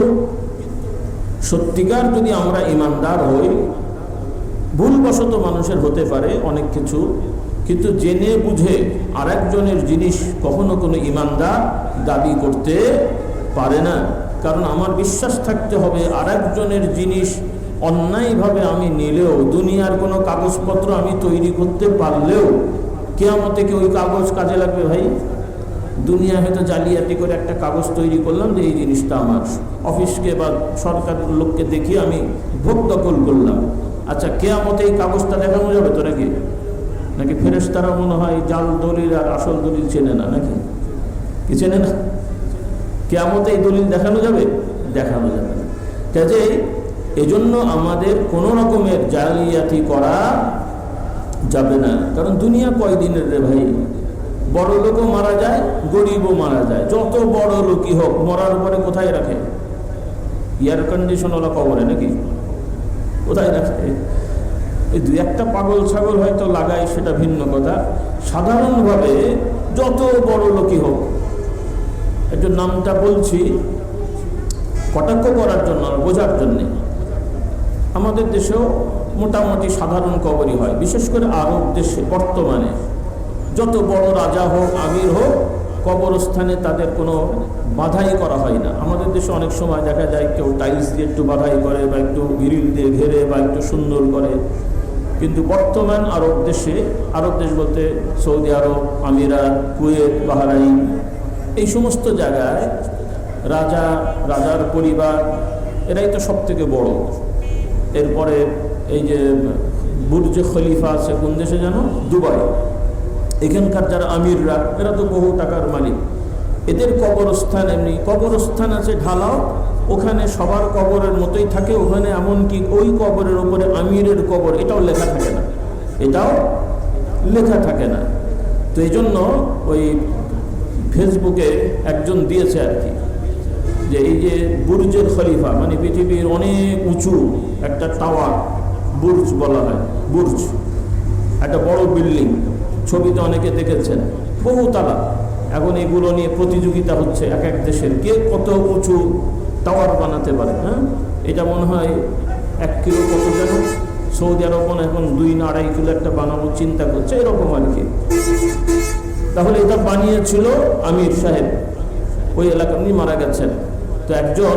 Speaker 1: সত্যিকার যদি আমরা ইমানদার হই, ভুলবশত মানুষের হতে পারে অনেক কিছু, কিন্তু জেনে বুঝে আরেকজনের জিনিস কখনো কোনো ইমানদার দাবি করতে পারে না। কারণ আমার বিশ্বাস থাকতে হবে আরেকজনের জিনিস অন্যায়ভাবে আমি নিলেও, দুনিয়ার কোনো কাগজপত্র আমি তৈরি করতে পারলেও কিয়ামতে কি ওই কাগজ কাজে লাগবে? ভাই, দুনিয়া হয়তো জালিয়াতি করে একটা কাগজ তৈরি করলাম যে এই জিনিসটা আমার, অফিসকে বা সরকারের লোককে দেখিয়ে আমি ভোগ দখল করলাম। আচ্ছা, কিয়ামতে এই কাগজটা দেখানো যাবে তো নাকি? নাকি ফেরেশতারা মনে হয় জাল দলিল আর আসল দলিল চেনে না, নাকি কি চেনে না? কিয়ামতে এই দলিল দেখানো যাবে? দেখানো যাবে না। কাজেই এজন্য আমাদের কোনো রকমের জালিয়াতি করা যাবে না। কারণ দুনিয়া কয়দিনের রে ভাই? বড় লোকও মারা যায়, গরিবও মারা যায়। যত বড় লোকই হোক, মরার পরে কোথায় রাখে? এয়ার কন্ডিশন ওলা কবরে নাকি? কোথায় রাখে? এই 2-1টা পাগল ছাগল হয়তো লাগায়, সেটা ভিন্ন কথা। সাধারণভাবে যত বড় লোকই হোক, একটু নামটা বলছি কটাক্ষ করার জন্য, বোঝার জন্যে, আমাদের দেশেও মোটামুটি সাধারণ কবরই হয়। বিশেষ করে আরব দেশে বর্তমানে যত বড় রাজা হোক, আমির হোক, কবরস্থানে তাদের কোনো বাধাই করা হয় না। আমাদের দেশে অনেক সময় দেখা যায় কেউ টাইলস দিয়ে একটু বাধাই করে, বা একটু গ্রিল দিয়ে ঘেরে, বা একটু সুন্দর করে। কিন্তু বর্তমান আরব দেশে, আরব দেশ বলতে সৌদি আরব, আমিরাত, কুয়েত, বাহরাইন, এই সমস্ত জায়গায় রাজার পরিবার এরাই তো সব থেকে বড়। এরপরে এই যে বুর্জ খলিফা আছে কোন দেশে জানো? দুবাই। এখানকার যারা আমিররা, এরা তো বহু টাকার মালিক। এদের কবরস্থান এমনি কবরস্থান আছে ঢালাও, ওখানে সবার কবরের মতোই থাকে। ওখানে এমনকি ওই কবরের ওপরে আমিরের কবর, এটাও লেখা থাকে না, এটাও লেখা থাকে না। তো এই জন্য ওই ফেসবুকে একজন দিয়েছে আর কি, যে এই যে বুর্জের খলিফা, মানে পৃথিবীর অনেক উঁচু একটা টাওয়ার, বুর্জ বলা হয়, বুর্জ, একটা বড় বিল্ডিং, ছবিতে অনেকে দেখেছেন, বহুতলা। এখন এগুলো নিয়ে প্রতিযোগিতা হচ্ছে এক এক দেশের, কে কত উঁচু টাওয়ার বানাতে পারে। হ্যাঁ, এটা মনে হয় 1 কিলো কত যেন, সৌদি আরব এখন 2 না 2.5 কিলো একটা বানানোর চিন্তা করছে, এরকম আর কি। তাহলে এটা বানিয়েছিল আমির সাহেব, ওই এলাকা, উনি মারা গেছেন। তো একজন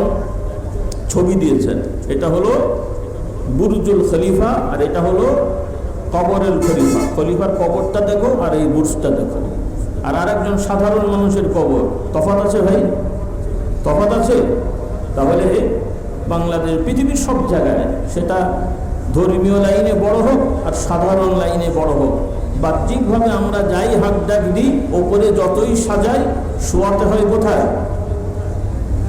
Speaker 1: ছবি দিয়েছেন, এটা হলো বুর্জুল খলিফা, আর এটা হলো কবরের খলিফা। খলিফার কবরটা দেখো, আর এই বুর্জটা দেখো। আর আরেকজন সাধারণ মানুষের কবর, তফাৎ আছে ভাই? তফাৎ আছে? তাহলে বাংলাদেশ, পৃথিবীর সব জায়গায়, সেটা ধর্মীয় লাইনে বড় হোক আর সাধারণ লাইনে বড় হোক, বাহ্যিকভাবে আমরা যাই হাত ডাক দিই, ওপরে যতই সাজাই, শোয়াতে হয় কোথায়?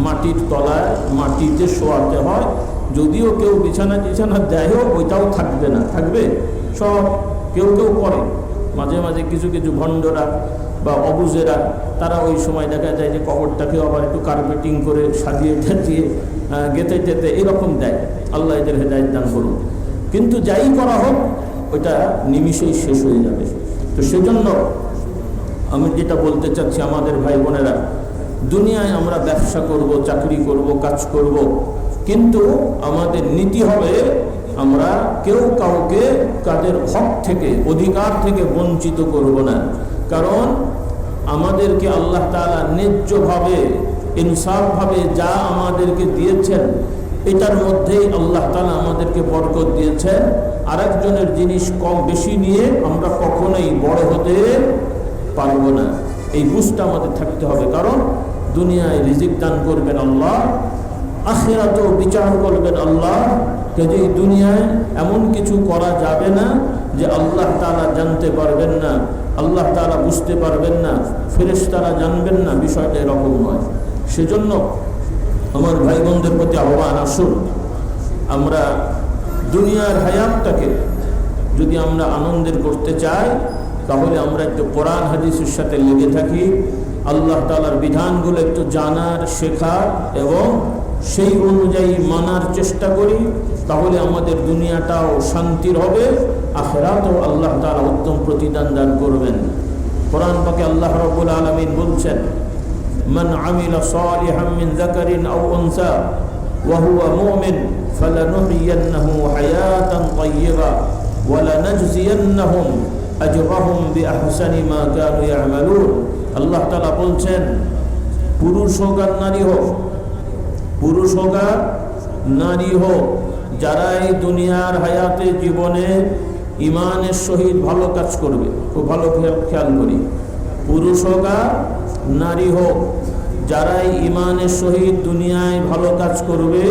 Speaker 1: মাটির তলায়, মাটিতে শোয়াতে হয়। যদিও কেউ বিছানা দেয়ও, ওইটাও থাকবে না, থাকবে সব কেউ করে মাঝে মাঝে কিছু কিছু ভণ্ডরা বা অবুজেরা, তারা ওই সময় দেখা যায় যে কবরটাকেও আবার একটু কার্পেটিং করে সাজিয়ে ঠাজিয়ে গেতে টেতে এরকম দেয়। আল্লাহ এদের হেদায়েত দান করুন। কিন্তু যাই করা হোক, ওইটা নিমিষেই শেষ হয়ে যাবে। তো সেজন্য আমি যেটা বলতে চাচ্ছি, আমাদের ভাই বোনেরা, দুনিয়ায় আমরা ব্যবসা করব, চাকরি করব, কাজ করব, কিন্তু আমাদের নীতি হবে আমরা কেউ কাউকে তাদের হক থেকে, অধিকার থেকে বঞ্চিত করব না। কারণ আমাদেরকে আল্লাহ তাআলা ন্যায্যভাবে, ইনসাফভাবে যা আমাদেরকে দিয়েছেন, এটার মধ্যেই আল্লাহ তাআলা আমাদেরকে বরকত দিয়েছেন। আরেকজনের জিনিস কম বেশি নিয়ে আমরা কখনোই বড় হতে পারবো না, এই বুঝটা আমাদের থাকতে হবে। কারণ দুনিয়ায় রিজিক দান করবেন আল্লাহ, আখিরাতেও বিচার করবেন আল্লাহ। কাজেই দুনিয়ায় এমন কিছু করা যাবে না যে আল্লাহ তাআলা জানতে পারবেন না, আল্লাহ তাআলা বুঝতে পারবেন না, ফেরেশতারা জানবেন না, বিষয়টা এরকম নয়। সেজন্য আমার ভাই বোনদের প্রতি আহ্বান, আসুন আমরা দুনিয়ার হায়াতটাকে যদি আমরা আনন্দের করতে চাই, তাহলে আমরা একটু কোরআন হাদিসের সাথে লেগে থাকি, আল্লাহ তাআলার বিধানগুলো একটু জানার, শেখার এবং সেই অনুযায়ী মানার চেষ্টা করি। তাহলে আমাদের দুনিয়াটাও শান্তির হবে, আখিরাতেও আল্লাহ তাআলা উত্তম প্রতিদান দান করবেন। কোরআন পাকে আল্লাহ রাব্বুল আলামিন বলছেন, মান আমিলা সালিহাম মিন যাকারিন আও উনসা ওয়া হুয়া মুমিন ফালানুহইয়ান্নাহু হায়াতান তাইয়্যিবা ওয়া লানাজজিয়ান্নাহুম আজরাহুম বিআহসানি মা কানু ইয়ামালুন। আল্লাহ তাআলা বলছেন, পুরুষ হোক আর নারী হোক, পুরুষ হোক আর নারী হোক, যারা এই দুনিয়ার হায়াতে জীবনে ইমানের সহিত ভালো কাজ করবে, খুব ভালো খেয়াল করি, পুরুষ হোক আর নারী হোক, যারা ইমানের সহিত দুনিয়ায় ভালো কাজ করবে,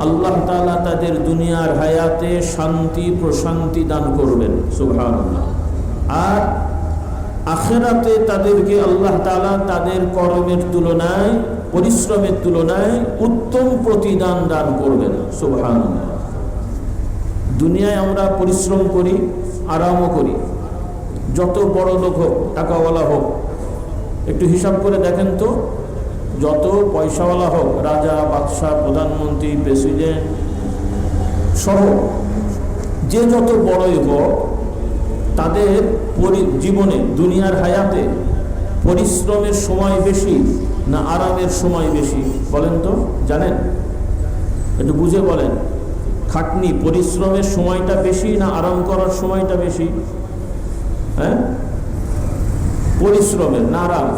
Speaker 1: আল্লাহ তাআলা তাদের দুনিয়ার হায়াতে শান্তি প্রশান্তি দান করবেন। সুবহানাল্লাহ। আর আখিরাতে তাদেরকে আল্লাহ তাআলা তাদের কর্মের তুলনায়, পরিশ্রমের তুলনায় উত্তম প্রতিদান দান করবেন। সুবহানাল্লাহ। দুনিয়ায় আমরা পরিশ্রম করি, আরামও করি, যত বড় লোক হোক, টাকাওয়ালা হোক, একটু হিসাব করে দেখেন তো, যত পয়সাওয়ালা হোক, রাজা, বাদশাহ, প্রধানমন্ত্রী, প্রেসিডেন্ট সহ যে যত বড়ই হোক, তাদের জীবনে দুনিয়ার হায়াতে পরিশ্রমের সময় বেশি না আরামের সময় বেশি? বলেন তো, জানেন? একটু বুঝে বলেন। খাটনি, পরিশ্রমের সময়টা বেশি না আরাম করার সময়টা বেশি? হ্যাঁ, পরিশ্রমের না আরাম?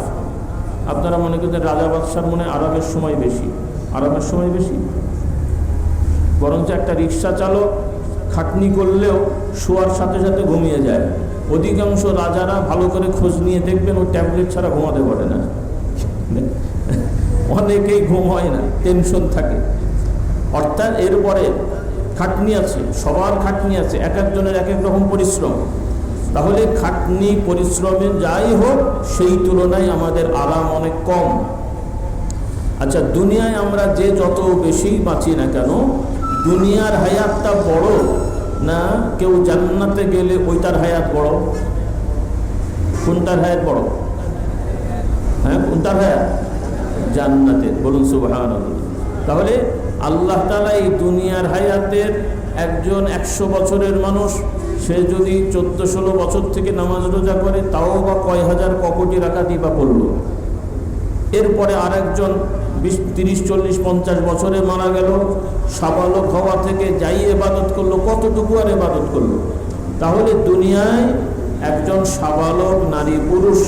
Speaker 1: আপনারা মনে করছেন রাজা বাদশার মনে আরামের সময় বেশি, আরামের সময় বেশি। বরঞ্চ একটা রিক্সা চালক খাটনি করলেও শোয়ার সাথে সাথে ঘুমিয়ে যায়। অধিকাংশ রাজারা ভালো করে খোঁজ নিয়ে দেখবেন, ও ট্যাবলেট ছাড়া ঘুমাতে পারে না। অনেকেই ঘুম হয় না, টেনশন থাকে। অর্থাৎ এরপরে খাটনি আছে, সবার খাটনি আছে, এক একজনের এক এক রকম পরিশ্রম। তাহলে খাটনি পরিশ্রমের যাই হোক, সেই তুলনায় আমাদের আরাম অনেক কম। আচ্ছা, দুনিয়ায় আমরা যে যত বেশি বাঁচি না কেন, দুনিয়ার হায়াতটা বড় না কেউ জান্নাতে গেলে ওইটার হায়াত বড়? কোনটার হায়াত বড়? হ্যাঁ, কোনটার হায়াত? জান্নাতের। বলুন সুবহানাল্লাহ। তাহলে আল্লাহ তাআলা এই দুনিয়ার হায়াতের একজন 100 বছরের মানুষ, সে যদি 14-16 বছর থেকে নামাজ রোজা করে, তাও বা কয় হাজার কোটি রাকাতই বা পড়ল। এরপরে আরেকজন 20, 30, 40, 50 বছরে মারা গেল, সাবালক হওয়া থেকে যাই ইবাদত করলো, কতটুকু আর ইবাদত করলো? তাহলে দুনিয়ায় একজন সাবালক নারী পুরুষ,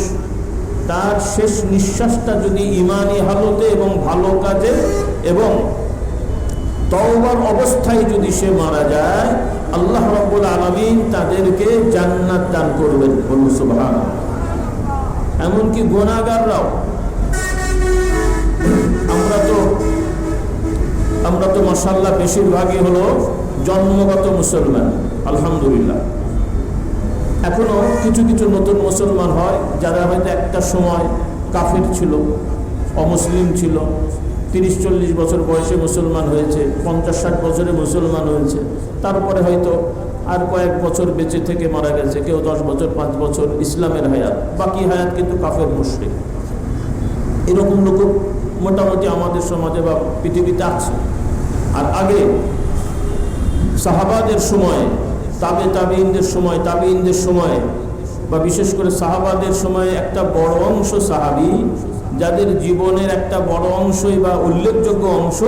Speaker 1: তার শেষ নিঃশ্বাসটা যদি ইমানি হালতে এবং ভালো কাজে এবং তওবার অবস্থায় যদি সে মারা যায়, আল্লাহ রাব্বুল আলামিন তাদেরকে জান্নাত দান করবেন। বলুন সুবহানাল্লাহ। এমনকি গুনাহগাররাও, আমরা তো মাশাআল্লাহ বেশিরভাগই হলো জন্মগত মুসলমান, আলহামদুলিল্লাহ। এখনো কিছু কিছু নতুন মুসলমান হয় যারা হয়তো একটা সময় কাফির ছিল, অমুসলিম ছিল, 30-40 বছর বয়সে মুসলমান হয়েছে, 50-60 বছরে মুসলমান হয়েছে, তারপরে হয়তো আর কয়েক বছর বেঁচে থেকে মারা গেছে, কেউ 10 বছর 5 বছর ইসলামের হায়াত, বাকি হায়াত কিন্তু কাফের মুশরিক। এরকম লোক মোটামুটি আমাদের সমাজে বা পৃথিবীতে আছে। আর আগে সাহাবাদের সময়, তাবেঈনদের সময় বা বিশেষ করে সাহাবাদের সময় একটা বড় অংশ সাহাবী, যাদের জীবনের একটা বড় অংশই বা উল্লেখযোগ্য অংশ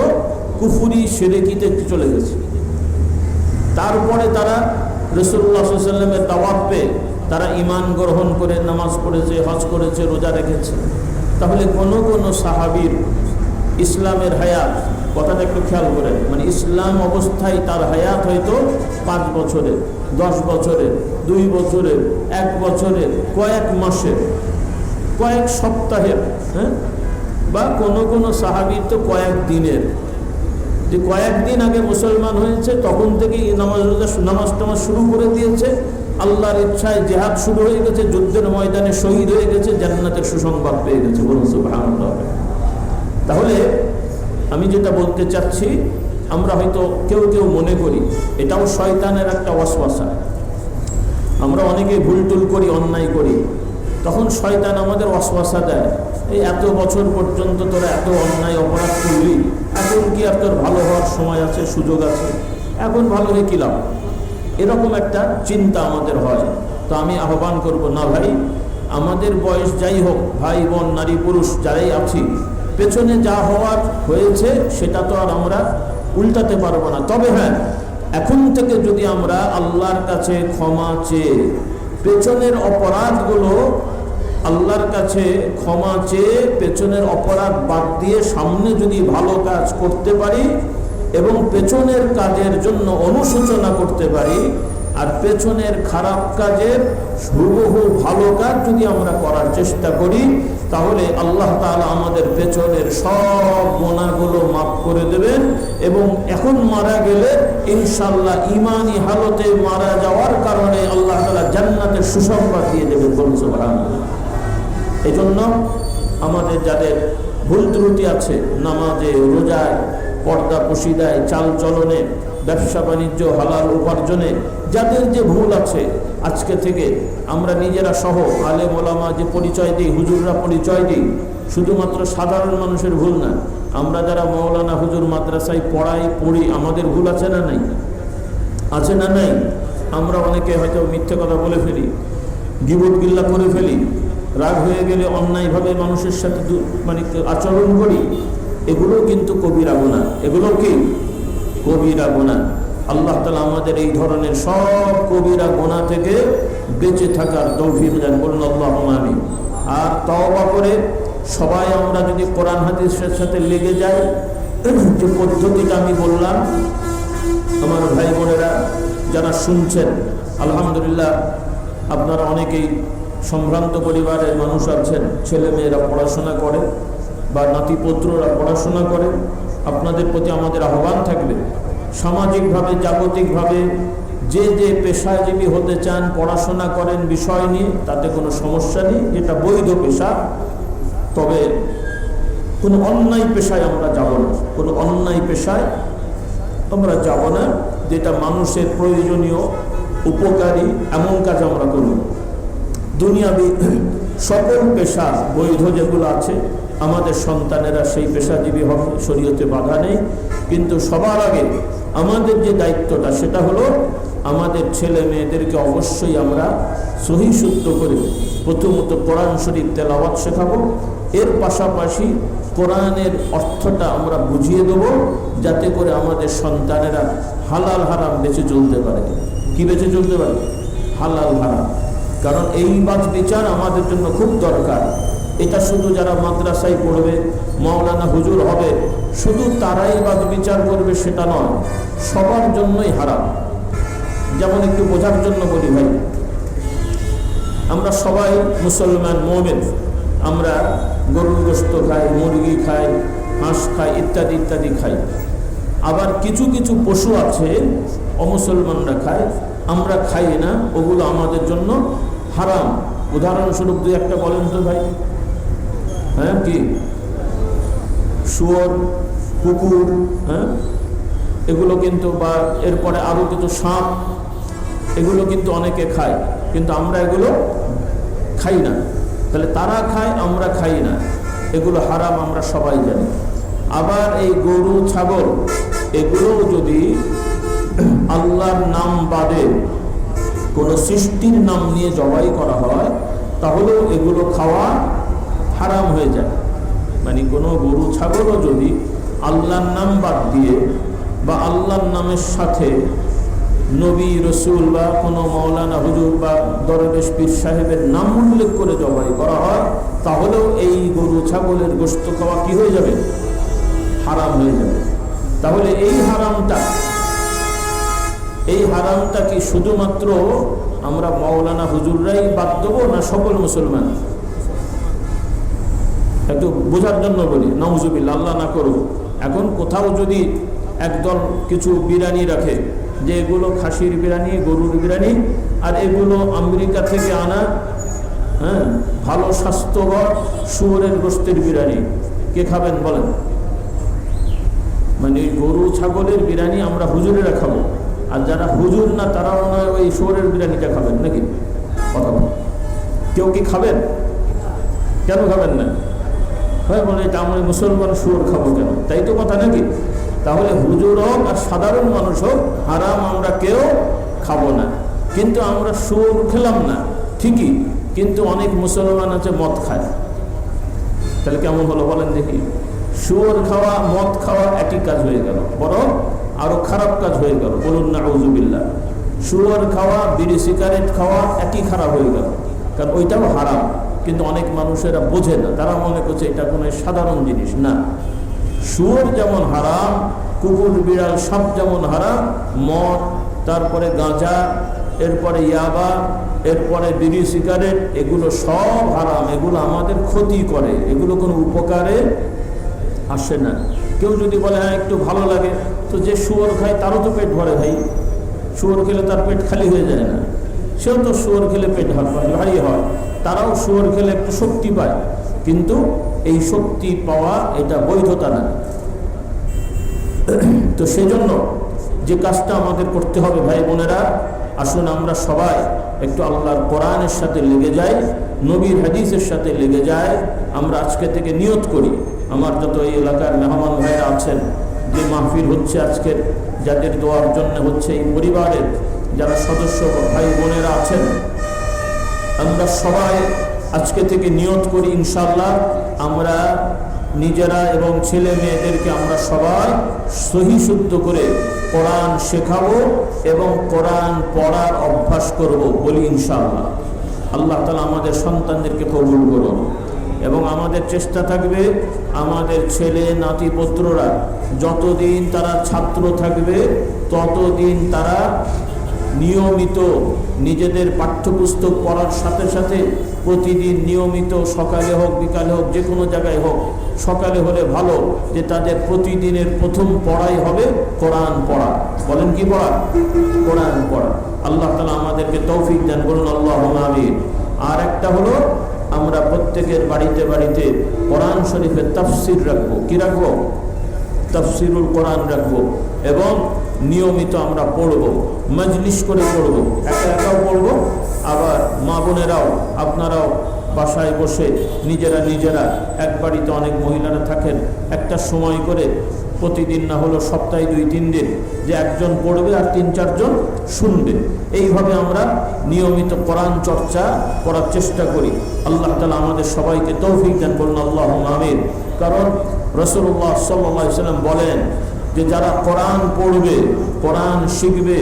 Speaker 1: কুফরি শিরকিতে চলে গেছে। তারপরে তারা রাসূলুল্লাহ সাল্লাল্লাহু আলাইহি ওয়াসাল্লামের দাওয়াত পেয়ে তারা ঈমান গ্রহণ করে নামাজ পড়েছে, হজ করেছে, রোজা রেখেছে। তাহলে কোনো কোনো সাহাবীর ইসলামের হায়াত, কথাটা একটু খেয়াল করেন, মানে ইসলাম অবস্থায় তার হায়াত হয়তো 5 বছরের, 10 বছরের, 2 বছরের, 1 বছরের, কয়েক মাসের, কয়েক সপ্তাহের, বা কোনো কোনো সাহাবীর তো কয়েক দিনের, যে কয়েকদিন আগে মুসলমান হয়েছে তখন থেকেই নামাজ টামাজ শুরু করে দিয়েছে, আল্লাহর ইচ্ছায় জিহাদ শুরু হয়ে গেছে, যুদ্ধের ময়দানে শহীদ হয়ে গেছে, জান্নাতের সুসংবাদ পেয়ে গেছে। বলুন সুবহানাল্লাহ। তাহলে আমি যেটা বলতে চাচ্ছি, আমরা হয়তো কেউ কেউ মনে করি এটাও শয়তানের একটা ওয়াসওয়াসা, আমরা অনেকেই ভুল টুল করি, অন্যায় করি, তখন শয়তান আমাদের ওয়াসওয়াসা দেয়, এই এত বছর পর্যন্ত তোরা এত অন্যায় অপরাধ করলি, এখন কি আর তোর ভালো হওয়ার সময় আছে, সুযোগ আছে, এখন ভালো হয়ে কি লাভ? এরকম একটা চিন্তা আমাদের হয়। তো আমি আহ্বান করব, না ভাই, আমাদের বয়স যাই হোক, ভাই বোন নারী পুরুষ যারাই আছি, পেছনে যা হওয়ার হয়েছে সেটা তো আর আমরা উল্টাতে পারবো না। তবে হ্যাঁ, এখন থেকে যদি আমরা আল্লাহর কাছে ক্ষমা চেয়ে পেছনের অপরাধগুলো আল্লাহর কাছে ক্ষমা চেয়ে পেছনের অপরাধ বাদ দিয়ে সামনে যদি ভালো কাজ করতে পারি এবং পেছনের কাজের জন্য অনুশোচনা করতে পারি, আর পেছনের খারাপ কাজের হুবহু ভালো কাজ যদি আমরা করার চেষ্টা করি, তাহলে আল্লাহ তাআলা আমাদের পেছনের সব গুনাহগুলো মাফ করে দেবেন এবং এখন মারা গেলে ইনশাআল্লাহ ঈমানি হালতে মারা যাওয়ার কারণে আল্লাহ তাআলা জান্নাতের সুসংবাদ দিয়ে দেবেন। বলুন সুবহানাল্লাহ। এই জন্য আমাদের যাদের ভুল ত্রুটি আছে, নামাজে, রোজায়, পর্দা পশিদায়, চাল চলনে, ব্যবসা বাণিজ্য, হালাল উপার্জনে যাদের যে ভুল আছে, আজকে থেকে আমরা নিজেরা সহ আলেম ওলামা যে পরিচয় দিই, হুজুররা পরিচয় দিই, শুধুমাত্র সাধারণ মানুষের ভুল না, আমরা যারা মাওলানা হুজুর মাদ্রাসায় পড়ি, আমাদের ভুল আছে না নাই? আছে না নাই? আমরা অনেকে হয়তো মিথ্যে কথা বলে ফেলি, গীবত গিল্লা করে ফেলি, রাগ হয়ে গেলে অন্যায়ভাবে মানুষের সাথে মানে আচরণ করি, এগুলো কিন্তু কবিরা গুনাহ। এগুলো কি? কবিরা গুনাহ। আল্লাহ তাআলা আমাদের এই ধরনের সব কবিরা গুনাহ থেকে বেঁচে থাকার তৌফিক দান করুন, আল্লাহুম্মা আমিন। আর তওবা করে সবাই আমরা যদি কোরআন হাদিসের সাথে লেগে যাই, যে পদ্ধতিটা আমি বললাম, আমার ভাই বোনেরা যারা শুনছেন, আলহামদুলিল্লাহ আপনারা অনেকেই সম্ভ্রান্ত পরিবারের মানুষ আছেন, ছেলে মেয়েরা পড়াশোনা করে বা নাতিপুত্ররা পড়াশোনা করে। আপনাদের প্রতি আমাদের আহ্বান থাকবে, সামাজিকভাবে জাগতিকভাবে যে যে পেশাজীবী হতে চান, পড়াশোনা করেন বিষয় নিয়ে, তাতে কোনো সমস্যা নেই, যেটা বৈধ পেশা। তবে কোনো অন্যায় পেশায় আমরা যাব না, কোনো অন্যায় পেশায় আমরা যাব না, যেটা মানুষের প্রয়োজনীয় উপকারী এমন কাজ আমরা করব। দুনিয়াবি সকল পেশা বৈধ যেগুলো আছে, আমাদের সন্তানেরা সেই পেশাজীবী হবে, শরীয়তে বাধা নেই। কিন্তু সবার আগে আমাদের যে দায়িত্বটা, সেটা হলো আমাদের ছেলে মেয়েদেরকে অবশ্যই আমরা সহি শুদ্ধ করে প্রথমত কোরআন শরীফ তেলাওয়াত শেখাবো, এর পাশাপাশি কোরআনের অর্থটা আমরা বুঝিয়ে দেবো, যাতে করে আমাদের সন্তানেরা হালাল হারাম বেঁচে চলতে পারে। কি বেঁচে চলতে পারে? হালাল হারাম। কারণ এই বাদ বিচার আমাদের জন্য খুব দরকার। এটা শুধু যারা মাদ্রাসায় পড়বে, মাওলানা হুজুর হবে, শুধু তারাই বাদ বিচার করবে সেটা নয়, সবার জন্যই হারাম। যেমন একটু বোঝার জন্য বলি ভাই, আমরা সবাই মুসলমান মুমিন, আমরা গরুর গোশত খাই, মুরগি খাই, হাঁস খাই, ইত্যাদি ইত্যাদি খাই। আবার কিছু কিছু পশু আছে অমুসলমানরা খায়, আমরা খাই না, ওগুলো আমাদের জন্য হারাম। উদাহরণস্বরূপ দুই একটা বলেন তো ভাই। হ্যাঁ, কি? শুয়োর, কুকুর, হ্যাঁ, এগুলো কিন্তু, বা এরপরে আরও কিছু সাপ, এগুলো কিন্তু অনেকে খায়, কিন্তু আমরা এগুলো খাই না। তাহলে তারা খায়, আমরা খাই না, এগুলো হারাম, আমরা সবাই জানি। আবার এই গরু, ছাগল, এগুলো যদি আল্লাহর নাম বাদে কোনো সৃষ্টির নাম নিয়ে জবাই করা হয়, তাহলেও এগুলো খাওয়া হারাম হয়ে যায়। মানে কোনো গরু ছাগলও যদি আল্লাহর নাম বাদ দিয়ে বা আল্লাহর নামের সাথে নবী রসুল বা কোনো মৌলানা হুজুর বা দরবেশ পীর সাহেবের নাম উল্লেখ করে জবাই করা হয়, তাহলেও এই গরু ছাগলের গোশত খাওয়া কি হয়ে যাবে? হারাম হয়ে যাবে। তাহলে এই হারামটা কি শুধুমাত্র আমরা মৌলানা হুজুররাই বাদ দেবো, না সকল মুসলমান? একটু বোঝার জন্য বলি, নাউজুবিল্লাহ, আল্লাহ না করুক। এখন কোথাও যদি একদল কিছু বিরিয়ানি রাখে, যে এগুলো খাসির বিরিয়ানি, গরুর বিরিয়ানি, আর এগুলো আমেরিকা থেকে আনা ভালো স্বাস্থ্যকর শুয়োরের গোশতের বিরিয়ানি, কে খাবেন বলেন? মানে গরু ছাগলের বিরিয়ানি আমরা হুজুরেরা খাবো, আর যারা হুজুর না তারাও নয় ওই শুয়োরের বিরিয়ানিটা খাবেন নাকি? কথা কেউ কি খাবেন? কেন খাবেন না? হয় বলে এটা আমরা মুসলমান শুয়োর খাবো কেন? তাই তো কথা নাকি? তাহলে হুজুর হোক আর সাধারণ মানুষ হোক, হারাম আমরা কেউ খাবো না। কিন্তু আমরা শুয়োর খেলাম না ঠিকই, কিন্তু অনেক মুসলমান আছে মদ খায়। তাহলে কেমন হলো বলেন দেখি? শুয়োর খাওয়া মদ খাওয়া একই কাজ হয়ে গেল, বরং আরো খারাপ কাজ হয়ে গেল। বলুন নাউজুবিল্লাহ। শুয়োর খাওয়া, বিড়ি সিগারেট খাওয়া একই খারাপ হয়ে গেল, কারণ ওইটাও হারাম। কিন্তু অনেক মানুষেরা বোঝে না, তারা মনে করছে এটা কোনো সাধারণ জিনিস না। শুয়োর যেমন হারাম, কুকুর বিড়াল সব যেমন হারাম, মদ, তারপরে গাঁজা, এরপরে ইয়াবা, এরপরে বিড়ি সিগারেট, এগুলো সব হারাম। এগুলো আমাদের ক্ষতি করে, এগুলো কোনো উপকারে আসে না। কেউ যদি বলে হ্যাঁ একটু ভালো লাগে, তো যে শুয়োর খায় তারও তো পেট ভরে ভাই। শুয়োর খেলে তার পেট খালি হয়ে যায় না? সেও তো শুয়োর খেলে পেট ভারী হয়, তারাও শুয়োর খেলে একটু শক্তি পায়, কিন্তু এই শক্তি পাওয়া এটা বৈধতা না। তো সেই জন্য যে কাজটা আমাদের করতে হবে ভাই বোনেরা, আসুন আমরা সবাই একটু আল্লাহর কোরআনের সাথে লেগে যাই, নবীর হাদিসের সাথে লেগে যায়। আমরা আজকে থেকে নিয়ত করি, আমার যত এই এলাকার মেহমান ভাইরা আছেন, যে মাহফিল হচ্ছে আজকের, যাদের দোয়ার জন্য হচ্ছে, এই পরিবারের যারা সদস্য ভাই বোনেরা আছেন, আমরা সবাই আজকে থেকে নিয়ত করি ইনশাআল্লাহ আমরা নিজেরা এবং ছেলে মেয়েদেরকে আমরা সবাই সহি শুদ্ধ করে কোরআন শেখাবো এবং কোরআন পড়ার অভ্যাস করব, বলি ইনশাআল্লাহ। আল্লাহ তাআলা আমাদের সন্তানদেরকে কবুল করুন। এবং আমাদের চেষ্টা থাকবে আমাদের ছেলে নাতিপুত্ররা যতদিন তারা ছাত্র থাকবে, ততদিন তারা নিয়মিত নিজেদের পাঠ্যপুস্তক পড়ার সাথে সাথে প্রতিদিন নিয়মিত সকালে হোক বিকালে হোক যে কোনো জায়গায় হোক, সকালে হলে ভালো, যে তাদের প্রতিদিনের প্রথম পড়াই হবে কোরআন পড়া। বলেন কি পড়া? কোরআন পড়া। আল্লাহ তাআলা আমাদেরকে তৌফিক দান করুন, আল্লাহুম্মা আমিন। আর একটা হলো, আমরা প্রত্যেকের বাড়িতে বাড়িতে কোরআন শরীফের তাফসির রাখবো। কি রাখবো? তাফসিরুল কোরআন রাখবো, এবং নিয়মিত আমরা পড়ব, মজলিস করে পড়ব, একা একাও পড়ব, আবার মা বোনেরাও আপনারাও বাসায় বসে নিজেরা এক বাড়িতে অনেক মহিলারা থাকেন, একটা সময় করে প্রতিদিন না হলো সপ্তাহে 2-3 দিন, যে একজন পড়বে আর 3-4 জন শুনবে। এইভাবে আমরা নিয়মিত কোরআন চর্চা করার চেষ্টা করি। আল্লাহ তাআলা আমাদের সবাইকে তৌফিক দান করুন, আল্লাহুম্মা আমিন। কারণ রাসূলুল্লাহ সাল্লাল্লাহু আলাইহি ওয়াসাল্লাম বলেন যে যারা কোরআন পড়বে, কোরআন শিখবে,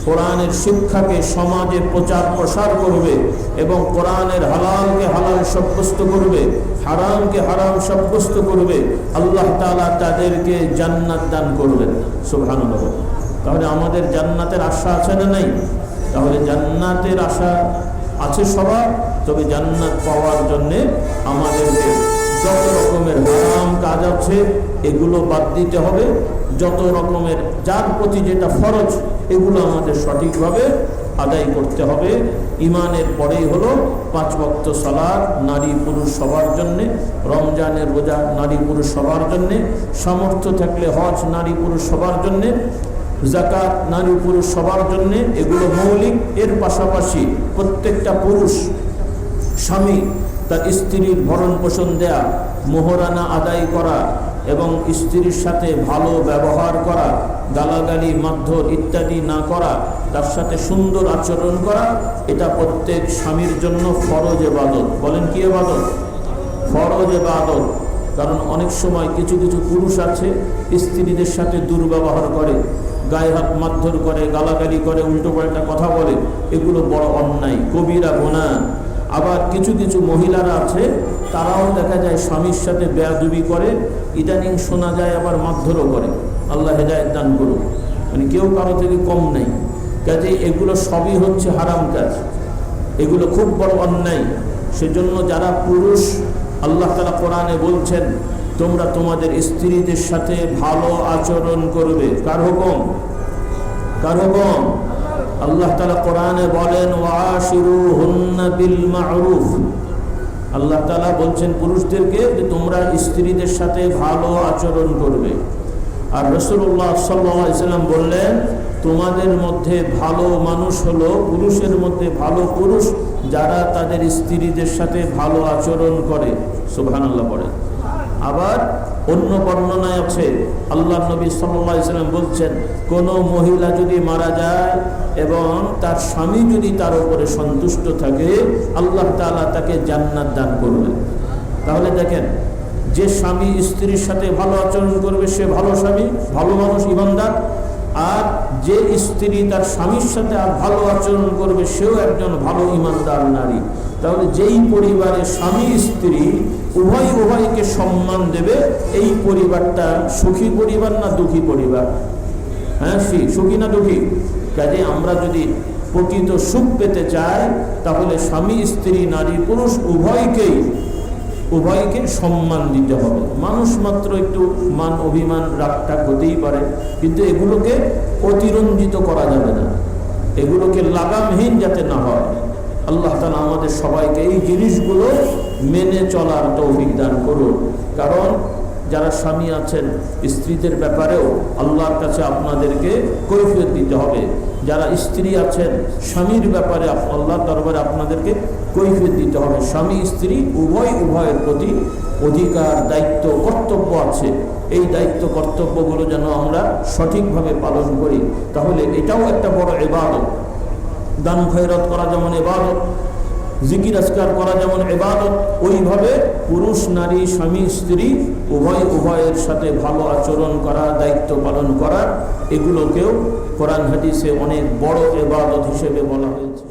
Speaker 1: কোরআনের শিক্ষাকে সমাজে প্রচার প্রসার করবে এবং কোরআনের হালালকে হালাল সাব্যস্ত করবে, হারামকে হারাম সাব্যস্ত করবে, আল্লাহ তাআলা তাদেরকে জান্নাত দান করবেন। সুবহানাল্লাহ। তাহলে আমাদের জান্নাতের আশা আছে না নাই? তাহলে জান্নাতের আশা আছে সবার। তবে জান্নাত পাওয়ার জন্যে আমাদেরকে যত রকমের হারাম কাজ আছে এগুলো বাদ দিতে হবে, যত রকমের যার প্রতি যেটা ফরজ এগুলো আমাদের সঠিকভাবে আদায় করতে হবে। ইমানের পরেই হলো 5 ওয়াক্ত সালাত নারী পুরুষ সবার জন্যে, রমজানের রোজা নারী পুরুষ সবার জন্যে, সামর্থ্য থাকলে হজ নারী পুরুষ সবার জন্যে, যাকাত নারী পুরুষ সবার জন্যে, এগুলো মৌলিক। এর পাশাপাশি প্রত্যেকটা পুরুষ স্বামী তার স্ত্রীর ভরণ পোষণ দেয়া, মোহরানা আদায় করা এবং স্ত্রীর সাথে ভালো ব্যবহার করা, গালাগালি মারধর ইত্যাদি না করা, তার সাথে সুন্দর আচরণ করা, এটা প্রত্যেক স্বামীর জন্য ফরজ ইবাদত। বলেন কি ইবাদত? ফরজ ইবাদত। কারণ অনেক সময় কিছু কিছু পুরুষ আছে স্ত্রীদের সাথে দুর্ব্যবহার করে, গায়ে হাত মারধর করে, গালাগালি করে, উল্টোপাল্টা কথা বলে, এগুলো বড় অন্যায়, কবিরা গুনাহ। আবার কিছু কিছু মহিলারা আছে, তারাও দেখা যায় স্বামীর সাথে বেয়াদবি করে, ইদানিং শোনা যায় আবার মারধরও করে। আল্লাহ হেদায়েত দান করুক। মানে কেউ কারো থেকে কম নেই। কাজে এগুলো সবই হচ্ছে হারাম কাজ, এগুলো খুব বড় অন্যায়। সেজন্য যারা পুরুষ, আল্লাহ তাআলা কোরআনে বলছেন তোমরা তোমাদের স্ত্রীদের সাথে ভালো আচরণ করবে। কার হুকুম? কার হুকুম? আল্লাহ তাআলা কোরআনে বলেন ওয়াশিরুহুন্না বিল মা'রুফ। আল্লাহ তাআলা বলছেন পুরুষদেরকে যে তোমরা স্ত্রীদের সাথে ভালো আচরণ করবে। আর রাসূলুল্লাহ সাল্লাল্লাহু আলাইহি ওয়াসাল্লাম বললেন তোমাদের মধ্যে ভালো মানুষ হলো, পুরুষের মধ্যে ভালো পুরুষ যারা তাদের স্ত্রীদের সাথে ভালো আচরণ করে। সুবহানাল্লাহ পড়ে। আবার অন্য বর্ণনায় আছে আল্লাহ নবী সাল্লাল্লাহু আলাইহি ওয়াসাল্লাম বলছেন কোনো মহিলা যদি মারা যায় এবং তার স্বামী যদি তার উপরে সন্তুষ্ট থাকে, আল্লাহ তাআলা তাকে জান্নাত দান করবেন। তাহলে দেখেন, যে স্বামী স্ত্রীর সাথে ভালো আচরণ করবে সে ভালো স্বামী, ভালো মানুষ, ঈমানদার। আর যে স্ত্রী তার স্বামীর সাথে আর ভালো আচরণ করবে সেও একজন ভালো ঈমানদার নারী। তাহলে যেই পরিবারে স্বামী স্ত্রী উভয়কে সম্মান দেবে, এই পরিবারটা সুখী পরিবার না দুঃখী পরিবার? হ্যাঁ, সুখী না দুঃখী? কাজে আমরা যদি প্রকৃত সুখ পেতে চাই তাহলে স্বামী স্ত্রী নারী পুরুষ উভয়কে সম্মান দিতে হবে। মানুষ মাত্র একটু মান অভিমান রাগটা হতেই পারে, কিন্তু এগুলোকে অতিরঞ্জিত করা যাবে না, এগুলোকে লাগামহীন যাতে না হয়। আল্লাহ তাআলা আমাদের সবাইকে এই জিনিসগুলো মেনে চলার তৌফিক দান করুন। কারণ যারা স্বামী আছেন স্ত্রীদের ব্যাপারেও আল্লাহর কাছে আপনাদেরকে কৈফিয়ত দিতে হবে। যারা স্ত্রী আছেন স্বামীর ব্যাপারে আল্লাহর দরবারে আপনাদেরকে কৈফিয়ত দিতে হবে। স্বামী স্ত্রী উভয়ের প্রতি অধিকার, দায়িত্ব, কর্তব্য আছে। এই দায়িত্ব কর্তব্যগুলো যেন আমরা সঠিকভাবে পালন করি, তাহলে এটাও একটা বড় ইবাদত। দান খয়রাত করা যেমন ইবাদত, জিকির আজকার করা যেমন ইবাদত, ওইভাবে পুরুষ নারী স্বামী স্ত্রী উভয়ের সাথে ভালো আচরণ করা, দায়িত্ব পালন করা, এগুলোকেও কোরআন হাদিসে অনেক বড় ইবাদত হিসেবে বলা হয়েছে।